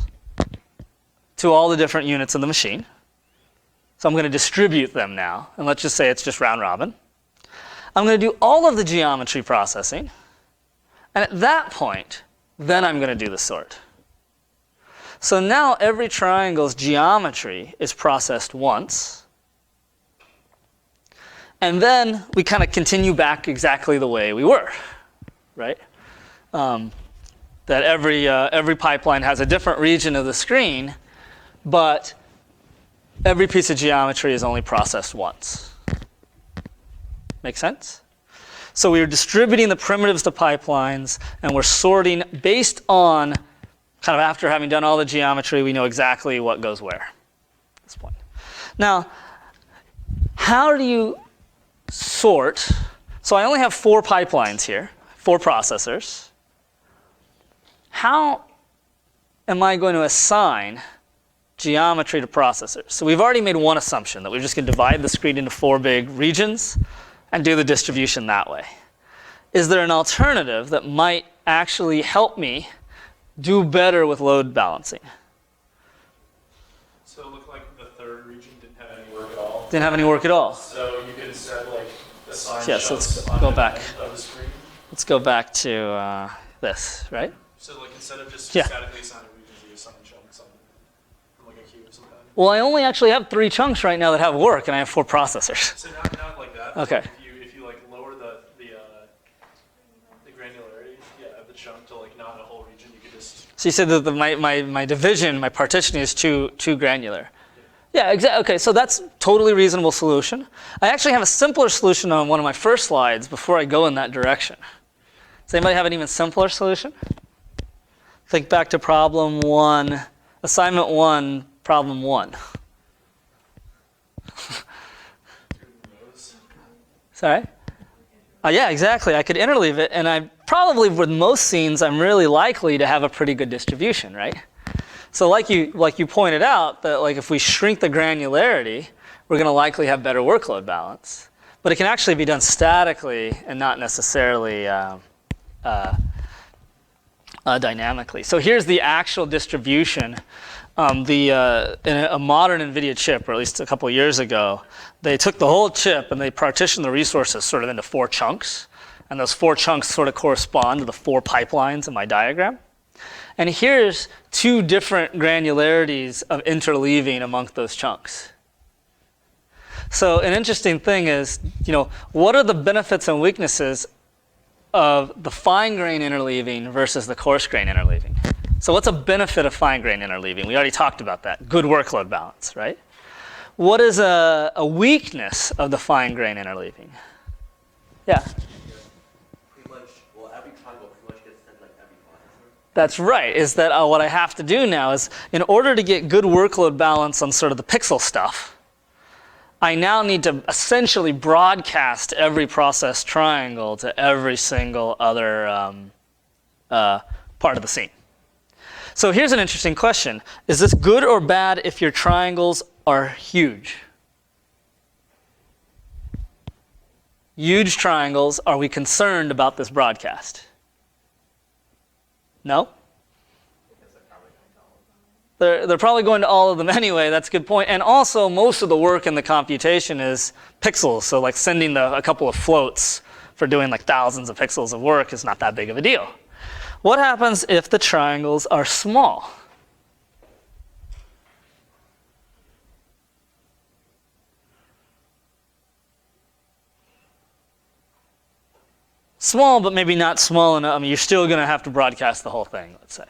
to all the different units of the machine. So I'm going to distribute them now, and let's just say it's just round robin. I'm going to do all of the geometry processing, and at that point, then I'm going to do the sort. So now every triangle's geometry is processed once, and then we kind of continue back exactly the way we were, right? That every pipeline has a different region of the screen, but every piece of geometry is only processed once. Make sense? So we're distributing the primitives to pipelines, and we're sorting based on, kind of after having done all the geometry, we know exactly what goes where at this point. Now, how do you sort? So I only have 4 pipelines here, 4 processors. How am I going to assign geometry to processors? So we've already made one assumption, that we're just going to divide the screen into 4 big regions and do the distribution that way. Is there an alternative that might actually help me do better with load balancing? So it looked like the third region didn't have any work at all. Didn't have any work at all. So you could instead assign Yes, let's chunks on go the back. end of the screen. Let's go back to this, right? So instead of just Yeah. statically assigning regions, you assign chunks on from a queue or something. Well, I only actually have 3 chunks right now that have work, and I have 4 processors. So not like that. Okay. If you lower the granularity, of the chunk to not a whole region, you could just. So you said that my division, my partitioning is too granular. Yeah, exactly. Okay, so that's totally reasonable solution. I actually have a simpler solution on one of my first slides before I go in that direction. Does anybody have an even simpler solution? Think back to problem 1, assignment 1, problem 1. Sorry? Yeah, exactly. I could interleave it, and I probably, with most scenes, I'm really likely to have a pretty good distribution, right? So like you pointed out, that if we shrink the granularity, we're going to likely have better workload balance. But it can actually be done statically and not necessarily dynamically. So here's the actual distribution. In a modern NVIDIA chip, or at least a couple of years ago, they took the whole chip and they partitioned the resources sort of into 4 chunks. And those 4 chunks sort of correspond to the 4 pipelines in my diagram. And here's 2 different granularities of interleaving amongst those chunks. So an interesting thing is, what are the benefits and weaknesses of the fine-grained interleaving versus the coarse-grained interleaving? So what's a benefit of fine-grained interleaving? We already talked about that. Good workload balance, right? What is a weakness of the fine-grained interleaving? Yeah? Every triangle pretty much gets sent every processor. That's right, is that what I have to do now is, in order to get good workload balance on sort of the pixel stuff, I now need to essentially broadcast every processed triangle to every single other part of the scene. So here's an interesting question. Is this good or bad if your triangles are huge? Huge triangles, are we concerned about this broadcast? No? They're probably going to all of them anyway. That's a good point. And also, most of the work in the computation is pixels. So sending a couple of floats for doing thousands of pixels of work is not that big of a deal. What happens if the triangles are small? Small, but maybe not small enough. I mean, you're still going to have to broadcast the whole thing, let's say.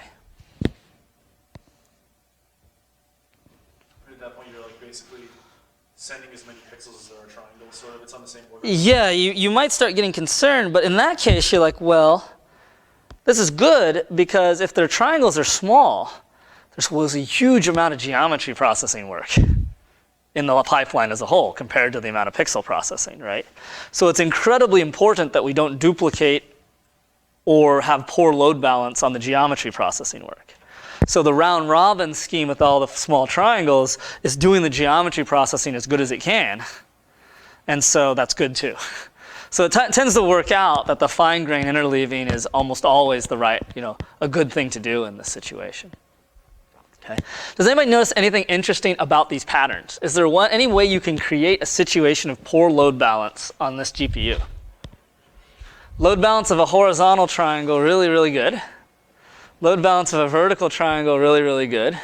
At that point, you're basically sending as many pixels as there are triangles, so it's on the same order. Yeah, you might start getting concerned, but in that case, you're well, this is good because if their triangles are small, there was a huge amount of geometry processing work in the pipeline as a whole compared to the amount of pixel processing, right? So it's incredibly important that we don't duplicate or have poor load balance on the geometry processing work. So the round robin scheme with all the small triangles is doing the geometry processing as good as it can. And so that's good too. So it tends to work out that the fine grain interleaving is almost always the right, a good thing to do in this situation. Okay. Does anybody notice anything interesting about these patterns? Is there any way you can create a situation of poor load balance on this GPU? Load balance of a horizontal triangle, really, really good. Load balance of a vertical triangle, really, really good.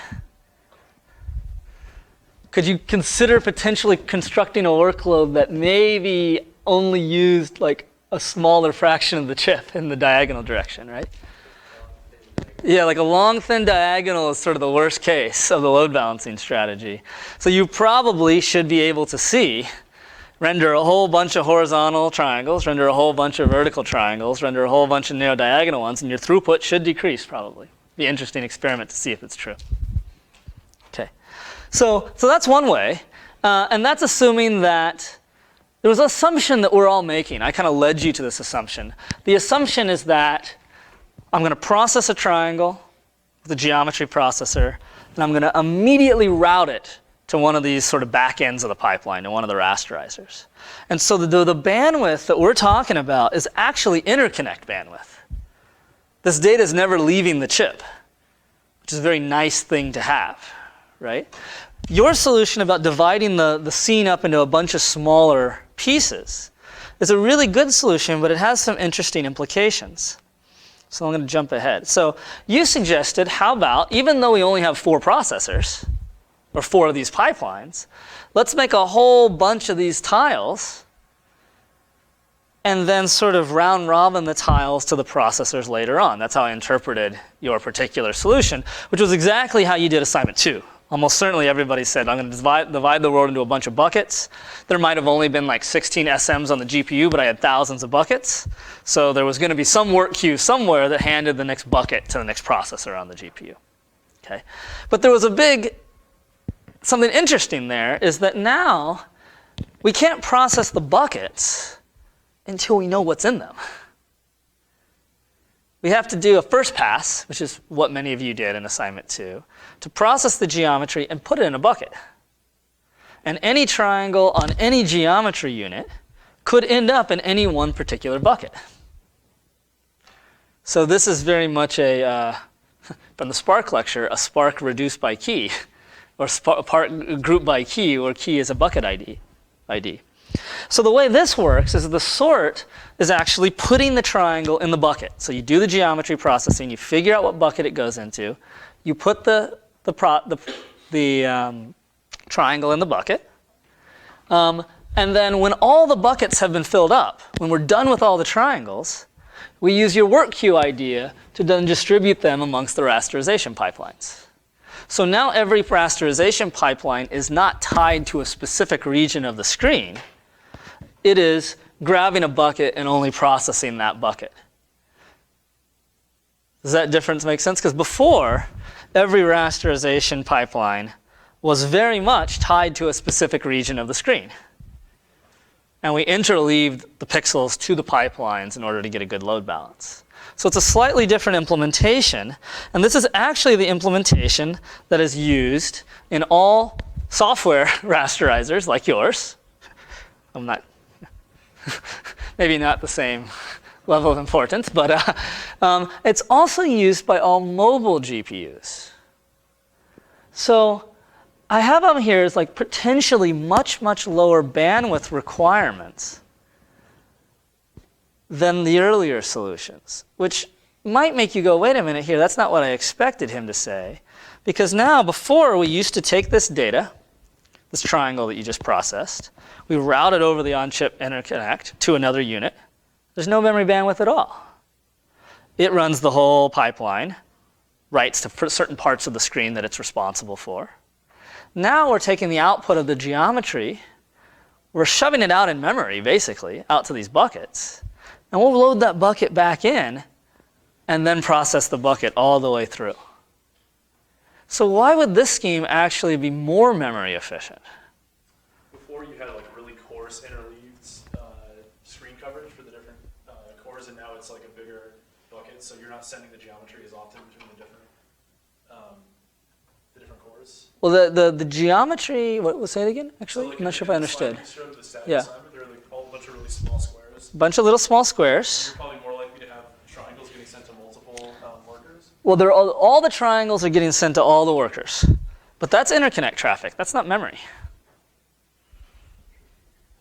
Could you consider potentially constructing a workload that maybe only used like a smaller fraction of the chip in the diagonal direction, right? Yeah, like a long, thin diagonal is sort of the worst case of the load balancing strategy. So you probably should be able to see, render a whole bunch of horizontal triangles, render a whole bunch of vertical triangles, render a whole bunch of narrow diagonal ones, and your throughput should decrease probably. Be an interesting experiment to see if it's true. Okay, so that's one way, and that's assuming that there was an assumption that we're all making. I kind of led you to this assumption. The assumption is that I'm going to process a triangle with a geometry processor, and I'm going to immediately route it to one of these sort of back ends of the pipeline, to one of the rasterizers. And so the bandwidth that we're talking about is actually interconnect bandwidth. This data is never leaving the chip, which is a very nice thing to have, right? Your solution about dividing the scene up into a bunch of smaller pieces is a really good solution, but it has some interesting implications. So I'm going to jump ahead. So you suggested, how about, even though we only have 4 processors, or 4 of these pipelines, let's make a whole bunch of these tiles and then sort of round robin the tiles to the processors later on. That's how I interpreted your particular solution, which was exactly how you did assignment 2. Almost certainly everybody said, I'm going to divide the world into a bunch of buckets. There might have only been like 16 SMs on the GPU, but I had thousands of buckets. So there was going to be some work queue somewhere that handed the next bucket to the next processor on the GPU. Okay? But there was something interesting there is that now we can't process the buckets until we know what's in them. We have to do a first pass, which is what many of you did in assignment 2, to process the geometry and put it in a bucket. And any triangle on any geometry unit could end up in any one particular bucket. So this is very much from the Spark lecture, a Spark reduced by key, or part group by key, where key is a bucket ID. So the way this works is the sort is actually putting the triangle in the bucket. So you do the geometry processing, you figure out what bucket it goes into, you put the triangle in the bucket, and then when all the buckets have been filled up, when we're done with all the triangles, we use your work queue idea to then distribute them amongst the rasterization pipelines. So now every rasterization pipeline is not tied to a specific region of the screen. It is grabbing a bucket and only processing that bucket. Does that difference make sense? Because before, every rasterization pipeline was very much tied to a specific region of the screen. And we interleaved the pixels to the pipelines in order to get a good load balance. So it's a slightly different implementation. And this is actually the implementation that is used in all software rasterizers like yours. I'm not, maybe not the same level of importance, but it's also used by all mobile GPUs. So I have on here is like potentially much, much lower bandwidth requirements than the earlier solutions, which might make you go, wait a minute here, that's not what I expected him to say. Because now, before, we used to take this data, this triangle that you just processed, we route it over the on-chip interconnect to another unit. There's no memory bandwidth at all. It runs the whole pipeline, writes to certain parts of the screen that it's responsible for. Now we're taking the output of the geometry, we're shoving it out in memory, basically, out to these buckets. And we'll load that bucket back in and then process the bucket all the way through. So why would this scheme actually be more memory efficient? Before you had like really coarse interleaved screen coverage for the different cores, and now it's like a bigger bucket, so you're not sending the geometry as often between the different cores. Well, the geometry, what, say it again, actually? So like I'm not sure if I understood. You showed the static Yeah. assignment, there are like a bunch of really small squares. Bunch of little small squares. You're probably more likely to have triangles getting sent to multiple workers. Well, all the triangles are getting sent to all the workers. But that's interconnect traffic. That's not memory.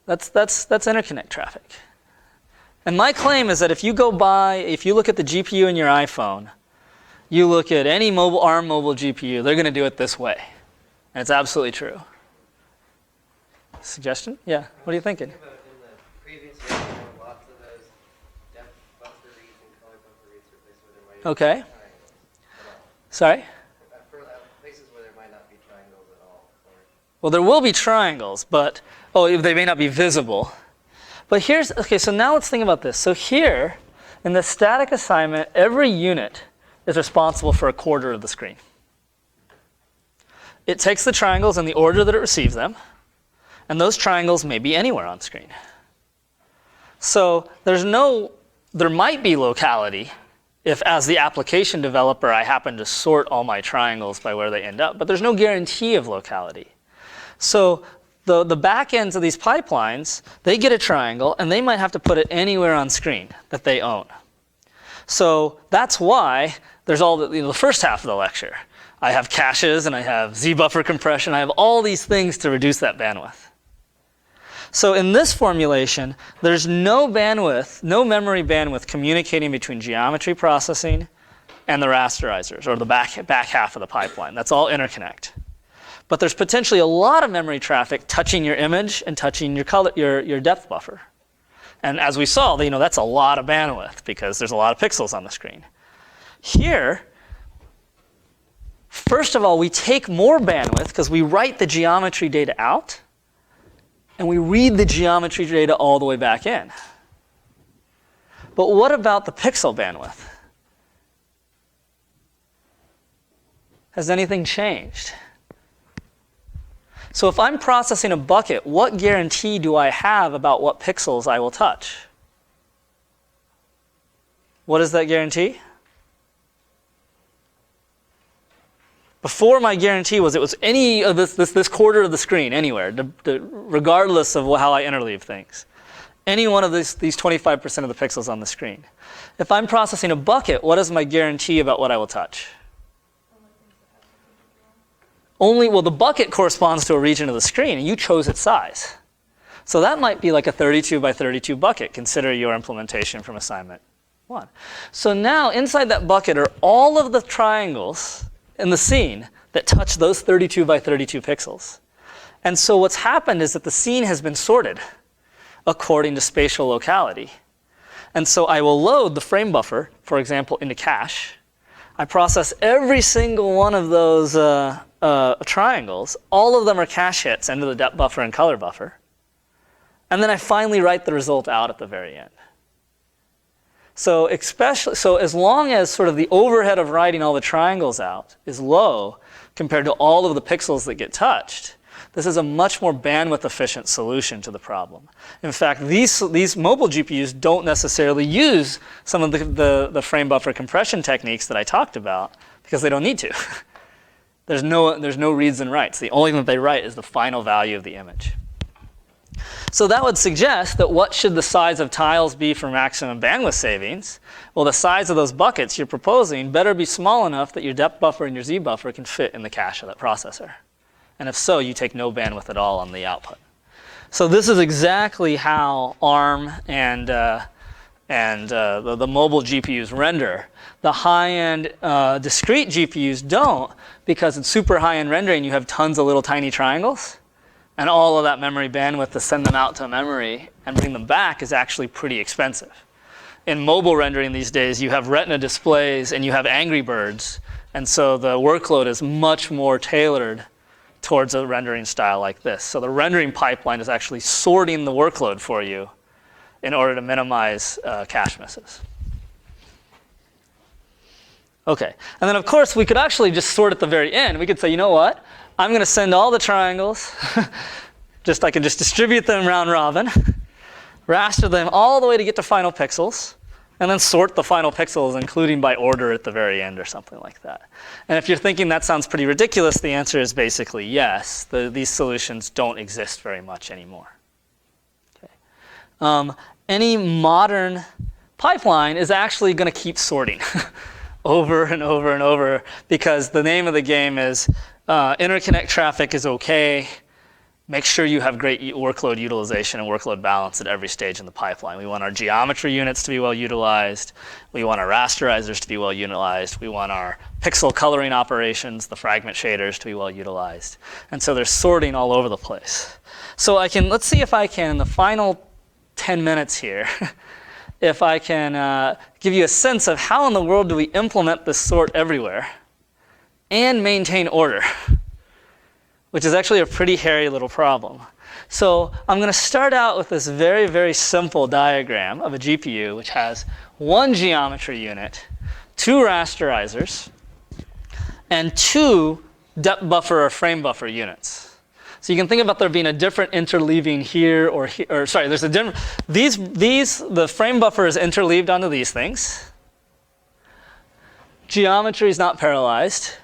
That's interconnect traffic. And my claim is that if you look at the GPU in your iPhone, you look at any ARM mobile GPU, they're going to do it this way. And it's absolutely true. Suggestion? Yeah. What are you thinking? In the previous year, there were lots of those depth buffer reads and color buffer reads for places where there might not Okay. be triangles. Sorry? For places where there might not be triangles at all. Well, there will be triangles, but they may not be visible. But okay, so now let's think about this. So here, in the static assignment, every unit is responsible for a quarter of the screen. It takes the triangles in the order that it receives them, and those triangles may be anywhere on screen. So there might be locality if, as the application developer, I happen to sort all my triangles by where they end up, but there's no guarantee of locality. So the back ends of these pipelines, they get a triangle, and they might have to put it anywhere on screen that they own. So that's why there's all the first half of the lecture. I have caches, and I have Z-buffer compression. I have all these things to reduce that bandwidth. So in this formulation, there's no memory bandwidth communicating between geometry processing and the rasterizers, or the back half of the pipeline. That's all interconnect. But there's potentially a lot of memory traffic touching your image and touching your depth buffer. And as we saw, that's a lot of bandwidth because there's a lot of pixels on the screen. Here, first of all, we take more bandwidth because we write the geometry data out, and we read the geometry data all the way back in. But what about the pixel bandwidth? Has anything changed? So if I'm processing a bucket, what guarantee do I have about what pixels I will touch? What is that guarantee? Before, my guarantee was it was any of this quarter of the screen, anywhere, regardless of how I interleave things. Any one of these 25% of the pixels on the screen. If I'm processing a bucket, what is my guarantee about what I will touch? The bucket corresponds to a region of the screen, and you chose its size. So that might be like a 32 by 32 bucket. Consider your implementation from assignment 1. So now, inside that bucket are all of the triangles in the scene that touch those 32 by 32 pixels. And so what's happened is that the scene has been sorted according to spatial locality. And so I will load the frame buffer, for example, into cache. I process every single one of those triangles. All of them are cache hits into the depth buffer and color buffer. And then I finally write the result out at the very end. So as long as sort of the overhead of writing all the triangles out is low compared to all of the pixels that get touched, this is a much more bandwidth efficient solution to the problem. In fact, these mobile GPUs don't necessarily use some of the frame buffer compression techniques that I talked about because they don't need to. There's no reads and writes. The only thing that they write is the final value of the image. So that would suggest that what should the size of tiles be for maximum bandwidth savings? Well, the size of those buckets you're proposing better be small enough that your depth buffer and your Z buffer can fit in the cache of that processor. And if so, you take no bandwidth at all on the output. So this is exactly how ARM and the mobile GPUs render. The high-end discrete GPUs don't, because in super high-end rendering, you have tons of little tiny triangles. And all of that memory bandwidth to send them out to memory and bring them back is actually pretty expensive. In mobile rendering these days, you have Retina displays and you have Angry Birds. And so the workload is much more tailored towards a rendering style like this. So the rendering pipeline is actually sorting the workload for you in order to minimize cache misses. Okay, and then of course we could actually just sort at the very end. We could say, you know what? I'm going to send all the triangles, I can just distribute them round robin, raster them all the way to get to final pixels, and then sort the final pixels, including by order at the very end or something like that. And if you're thinking that sounds pretty ridiculous, the answer is basically yes. These solutions don't exist very much anymore. Okay. Any modern pipeline is actually going to keep sorting over and over and over, because the name of the game is interconnect traffic is okay. Make sure you have great workload utilization and workload balance at every stage in the pipeline. We want our geometry units to be well utilized. We want our rasterizers to be well utilized. We want our pixel coloring operations, the fragment shaders, to be well utilized. And so there's sorting all over the place. So let's see if I can, in the final 10 minutes here, if I can give you a sense of how in the world do we implement this sort everywhere and maintain order, which is actually a pretty hairy little problem. So I'm going to start out with this very, very simple diagram of a GPU which has one geometry unit, two rasterizers, and two depth buffer or frame buffer units. So you can think about there being a different interleaving here or here, or sorry, there's a different, the frame buffer is interleaved onto these things. Geometry is not parallelized.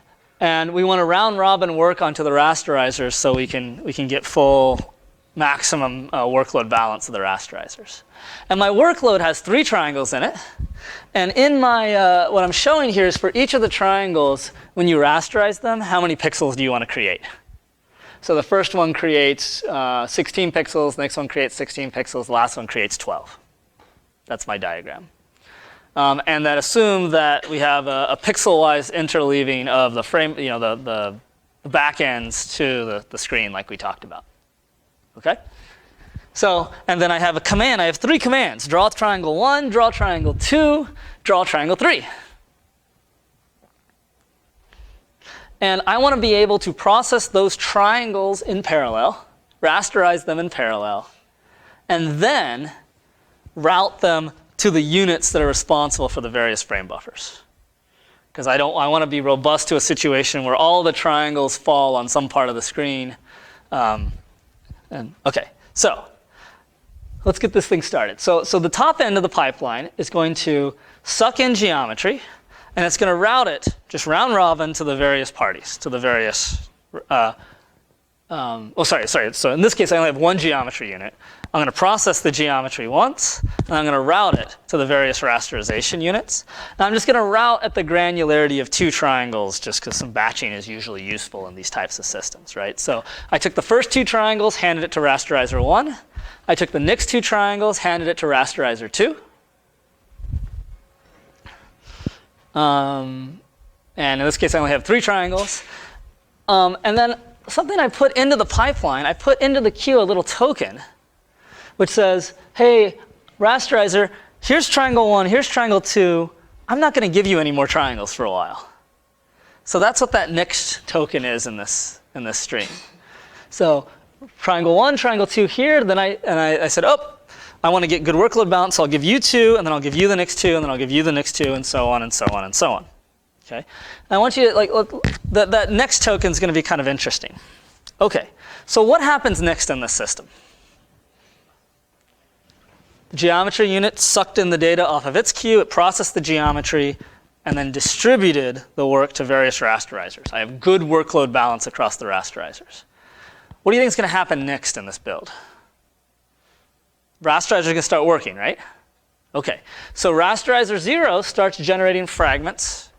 And we want to round robin work onto the rasterizers so we can get full maximum workload balance of the rasterizers. And my workload has 3 triangles in it. And in my, what I'm showing here is for each of the triangles, when you rasterize them, how many pixels do you want to create? So the first one creates 16 pixels, the next one creates 16 pixels, the last one creates 12. That's my diagram. And that assumes that we have a pixel-wise interleaving of the frame, the back ends to the screen like we talked about. Okay? So, and then I have a command. I have 3 commands. Draw triangle 1, draw triangle 2, draw triangle 3. And I want to be able to process those triangles in parallel, rasterize them in parallel, and then route them to the units that are responsible for the various frame buffers. Because I want to be robust to a situation where all the triangles fall on some part of the screen. Okay, so let's get this thing started. So the top end of the pipeline is going to suck in geometry, and it's going to route it just round robin to the various parties, to the various. So in this case, I only have one geometry unit. I'm going to process the geometry once, and I'm going to route it to the various rasterization units. And I'm just going to route at the granularity of 2 triangles, just because some batching is usually useful in these types of systems, right? So I took the first 2 triangles, handed it to rasterizer 1. I took the next 2 triangles, handed it to rasterizer 2. And in this case, I only have 3 triangles. And then something I put into the pipeline, I put into the queue a little token, which says, hey, rasterizer, here's triangle 1, here's triangle 2. I'm not going to give you any more triangles for a while. So that's what that next token is in this stream. So triangle 1, triangle 2 here. Then I said, oh, I want to get good workload balance, so I'll give you 2, and then I'll give you the next 2, and then I'll give you the next 2, and so on and so on and so on. Okay. And I want you to that next token is going to be kind of interesting. Okay. So what happens next in this system? The geometry unit sucked in the data off of its queue, it processed the geometry, and then distributed the work to various rasterizers. I have good workload balance across the rasterizers. What do you think is going to happen next in this build? Rasterizer is going to start working, right? Okay. So rasterizer 0 starts generating fragments,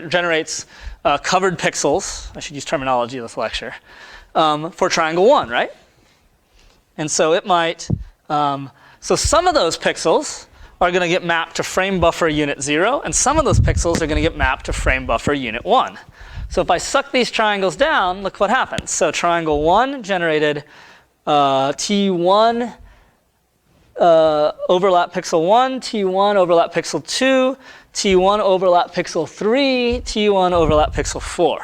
generates covered pixels. I should use terminology in this lecture, for triangle 1, right? And so it might. So some of those pixels are going to get mapped to frame buffer unit 0, and some of those pixels are going to get mapped to frame buffer unit 1. So if I suck these triangles down, look what happens. So triangle 1 generated T1 overlap pixel 1, T1 overlap pixel 2, T1 overlap pixel 3, T1 overlap pixel 4.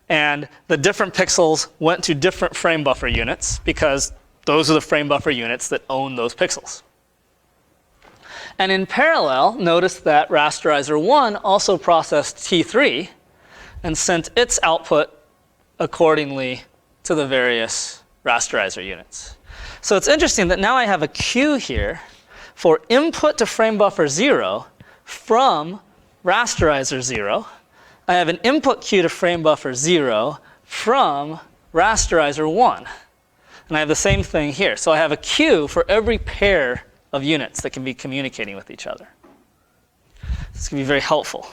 And the different pixels went to different frame buffer units because those are the frame buffer units that own those pixels. And in parallel, notice that rasterizer 1 also processed T3 and sent its output accordingly to the various rasterizer units. So it's interesting that now I have a queue here for input to frame buffer 0 from rasterizer 0. I have an input queue to frame buffer 0 from rasterizer 1. And I have the same thing here. So I have a queue for every pair of units that can be communicating with each other. This can be very helpful.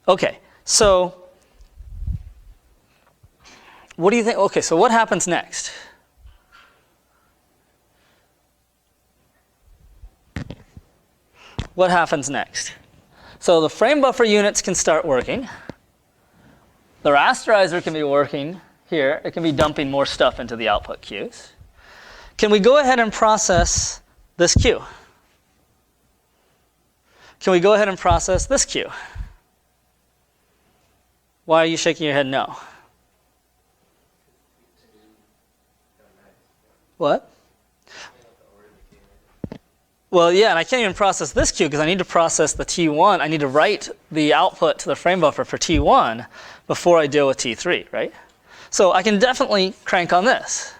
Okay, so what do you think? Okay, so what happens next? What happens next? So the frame buffer units can start working. The rasterizer can be working here. It can be dumping more stuff into the output queues. Can we go ahead and process this queue? Can we go ahead and process this queue? Why are you shaking your head no? What? Well, yeah, and I can't even process this queue because I need to process the T1. I need to write the output to the frame buffer for T1 before I deal with T3, right? So I can definitely crank on this.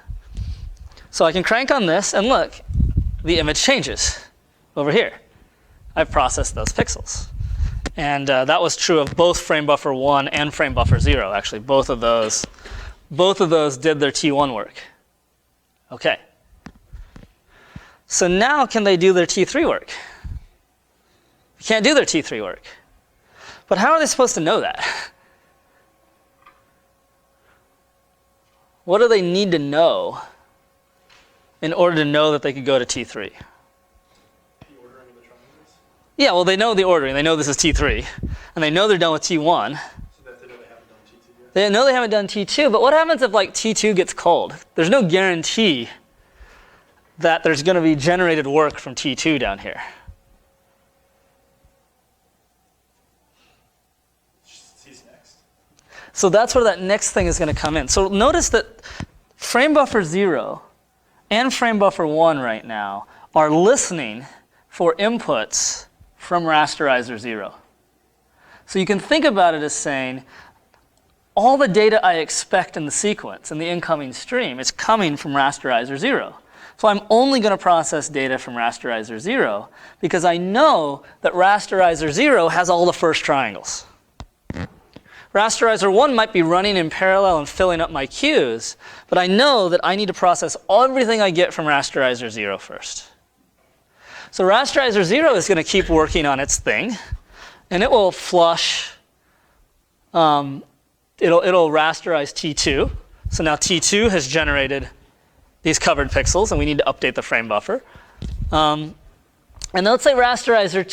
So I can crank on this, and look, the image changes over here. I've processed those pixels. And that was true of both frame buffer 1 and frame buffer 0, actually. Both of those did their T1 work. Okay. So now can they do their T3 work? They can't do their T3 work. But how are they supposed to know that? What do they need to know in order to know that they could go to T3? The ordering of the triangles? Yeah, well, they know the ordering. They know this is T3. And they know they're done with T1. So that they know they haven't done T2 yet? They know they haven't done T2, but what happens if like T2 gets cold? There's no guarantee that there's going to be generated work from T2 down here. He's next. So that's where that next thing is going to come in. So notice that frame buffer 0 and frame buffer 1 right now are listening for inputs from rasterizer 0. So you can think about it as saying, all the data I expect in the sequence, in the incoming stream, is coming from rasterizer 0. So I'm only going to process data from rasterizer 0 because I know that rasterizer 0 has all the first triangles. Rasterizer 1 might be running in parallel and filling up my queues, but I know that I need to process everything I get from rasterizer 0 first. So rasterizer 0 is going to keep working on its thing, and it will flush, it'll rasterize T2. So now T2 has generated these covered pixels, and we need to update the frame buffer. And let's say rasterizer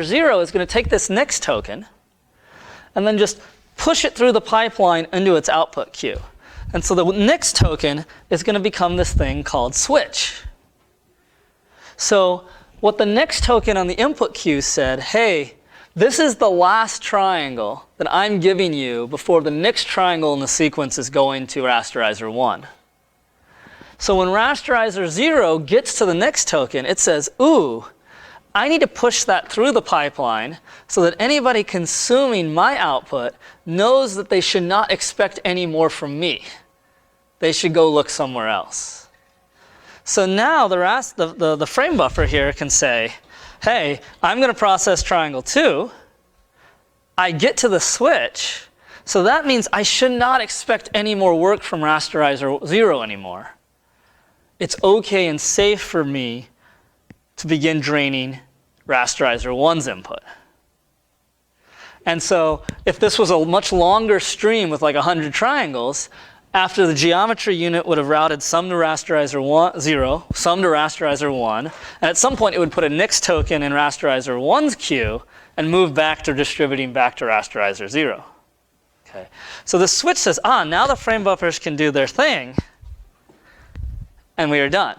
0 is going to take this next token and then just push it through the pipeline into its output queue. And so the next token is going to become this thing called switch. So what the next token on the input queue said, hey, this is the last triangle that I'm giving you before the next triangle in the sequence is going to rasterizer 1. So when rasterizer 0 gets to the next token, it says, ooh, I need to push that through the pipeline so that anybody consuming my output knows that they should not expect any more from me. They should go look somewhere else. So now the frame buffer here can say, hey, I'm going to process triangle 2. I get to the switch, so that means I should not expect any more work from rasterizer 0 anymore. It's okay and safe for me to begin draining rasterizer 1's input. And so if this was a much longer stream with like 100 triangles, after the geometry unit would have routed some to rasterizer 0, some to rasterizer 1, and at some point it would put a next token in rasterizer 1's queue and move back to distributing back to rasterizer 0. Okay. So the switch says, now the frame buffers can do their thing, and we are done.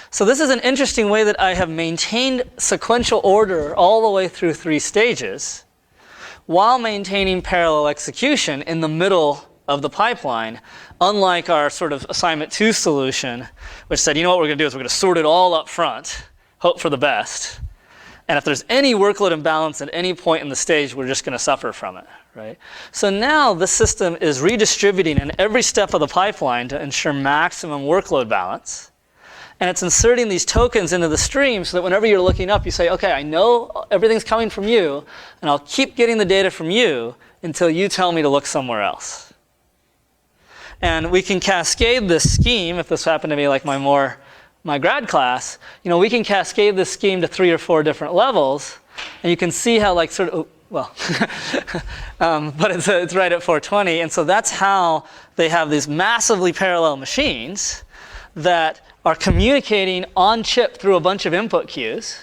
So this is an interesting way that I have maintained sequential order all the way through 3 stages while maintaining parallel execution in the middle of the pipeline, unlike our sort of assignment 2 solution, which said, you know what we're going to do is we're going to sort it all up front, hope for the best. And if there's any workload imbalance at any point in the stage, we're just going to suffer from it, right? So now the system is redistributing in every step of the pipeline to ensure maximum workload balance. And it's inserting these tokens into the stream so that whenever you're looking up, you say, okay, I know everything's coming from you, and I'll keep getting the data from you until you tell me to look somewhere else. And we can cascade this scheme, if this happened to be like my grad class, we can cascade this scheme to 3 or 4 different levels, and you can see how but it's right at 420, and so that's how they have these massively parallel machines that are communicating on chip through a bunch of input queues,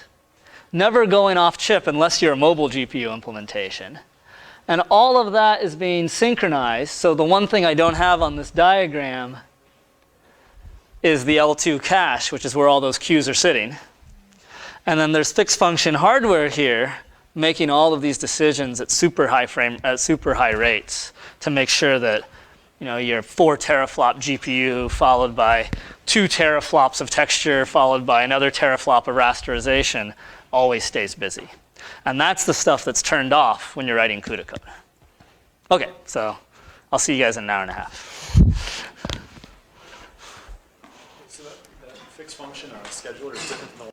never going off chip unless you're a mobile GPU implementation. And all of that is being synchronized. So the one thing I don't have on this diagram is the L2 cache, which is where all those queues are sitting. And then there's fixed function hardware here making all of these decisions at super high rates to make sure that your 4 teraflop GPU followed by 2 teraflops of texture followed by another teraflop of rasterization always stays busy. And that's the stuff that's turned off when you're writing CUDA code. Okay, so I'll see you guys in an hour and a half. So that fixed function on a scheduler is different from the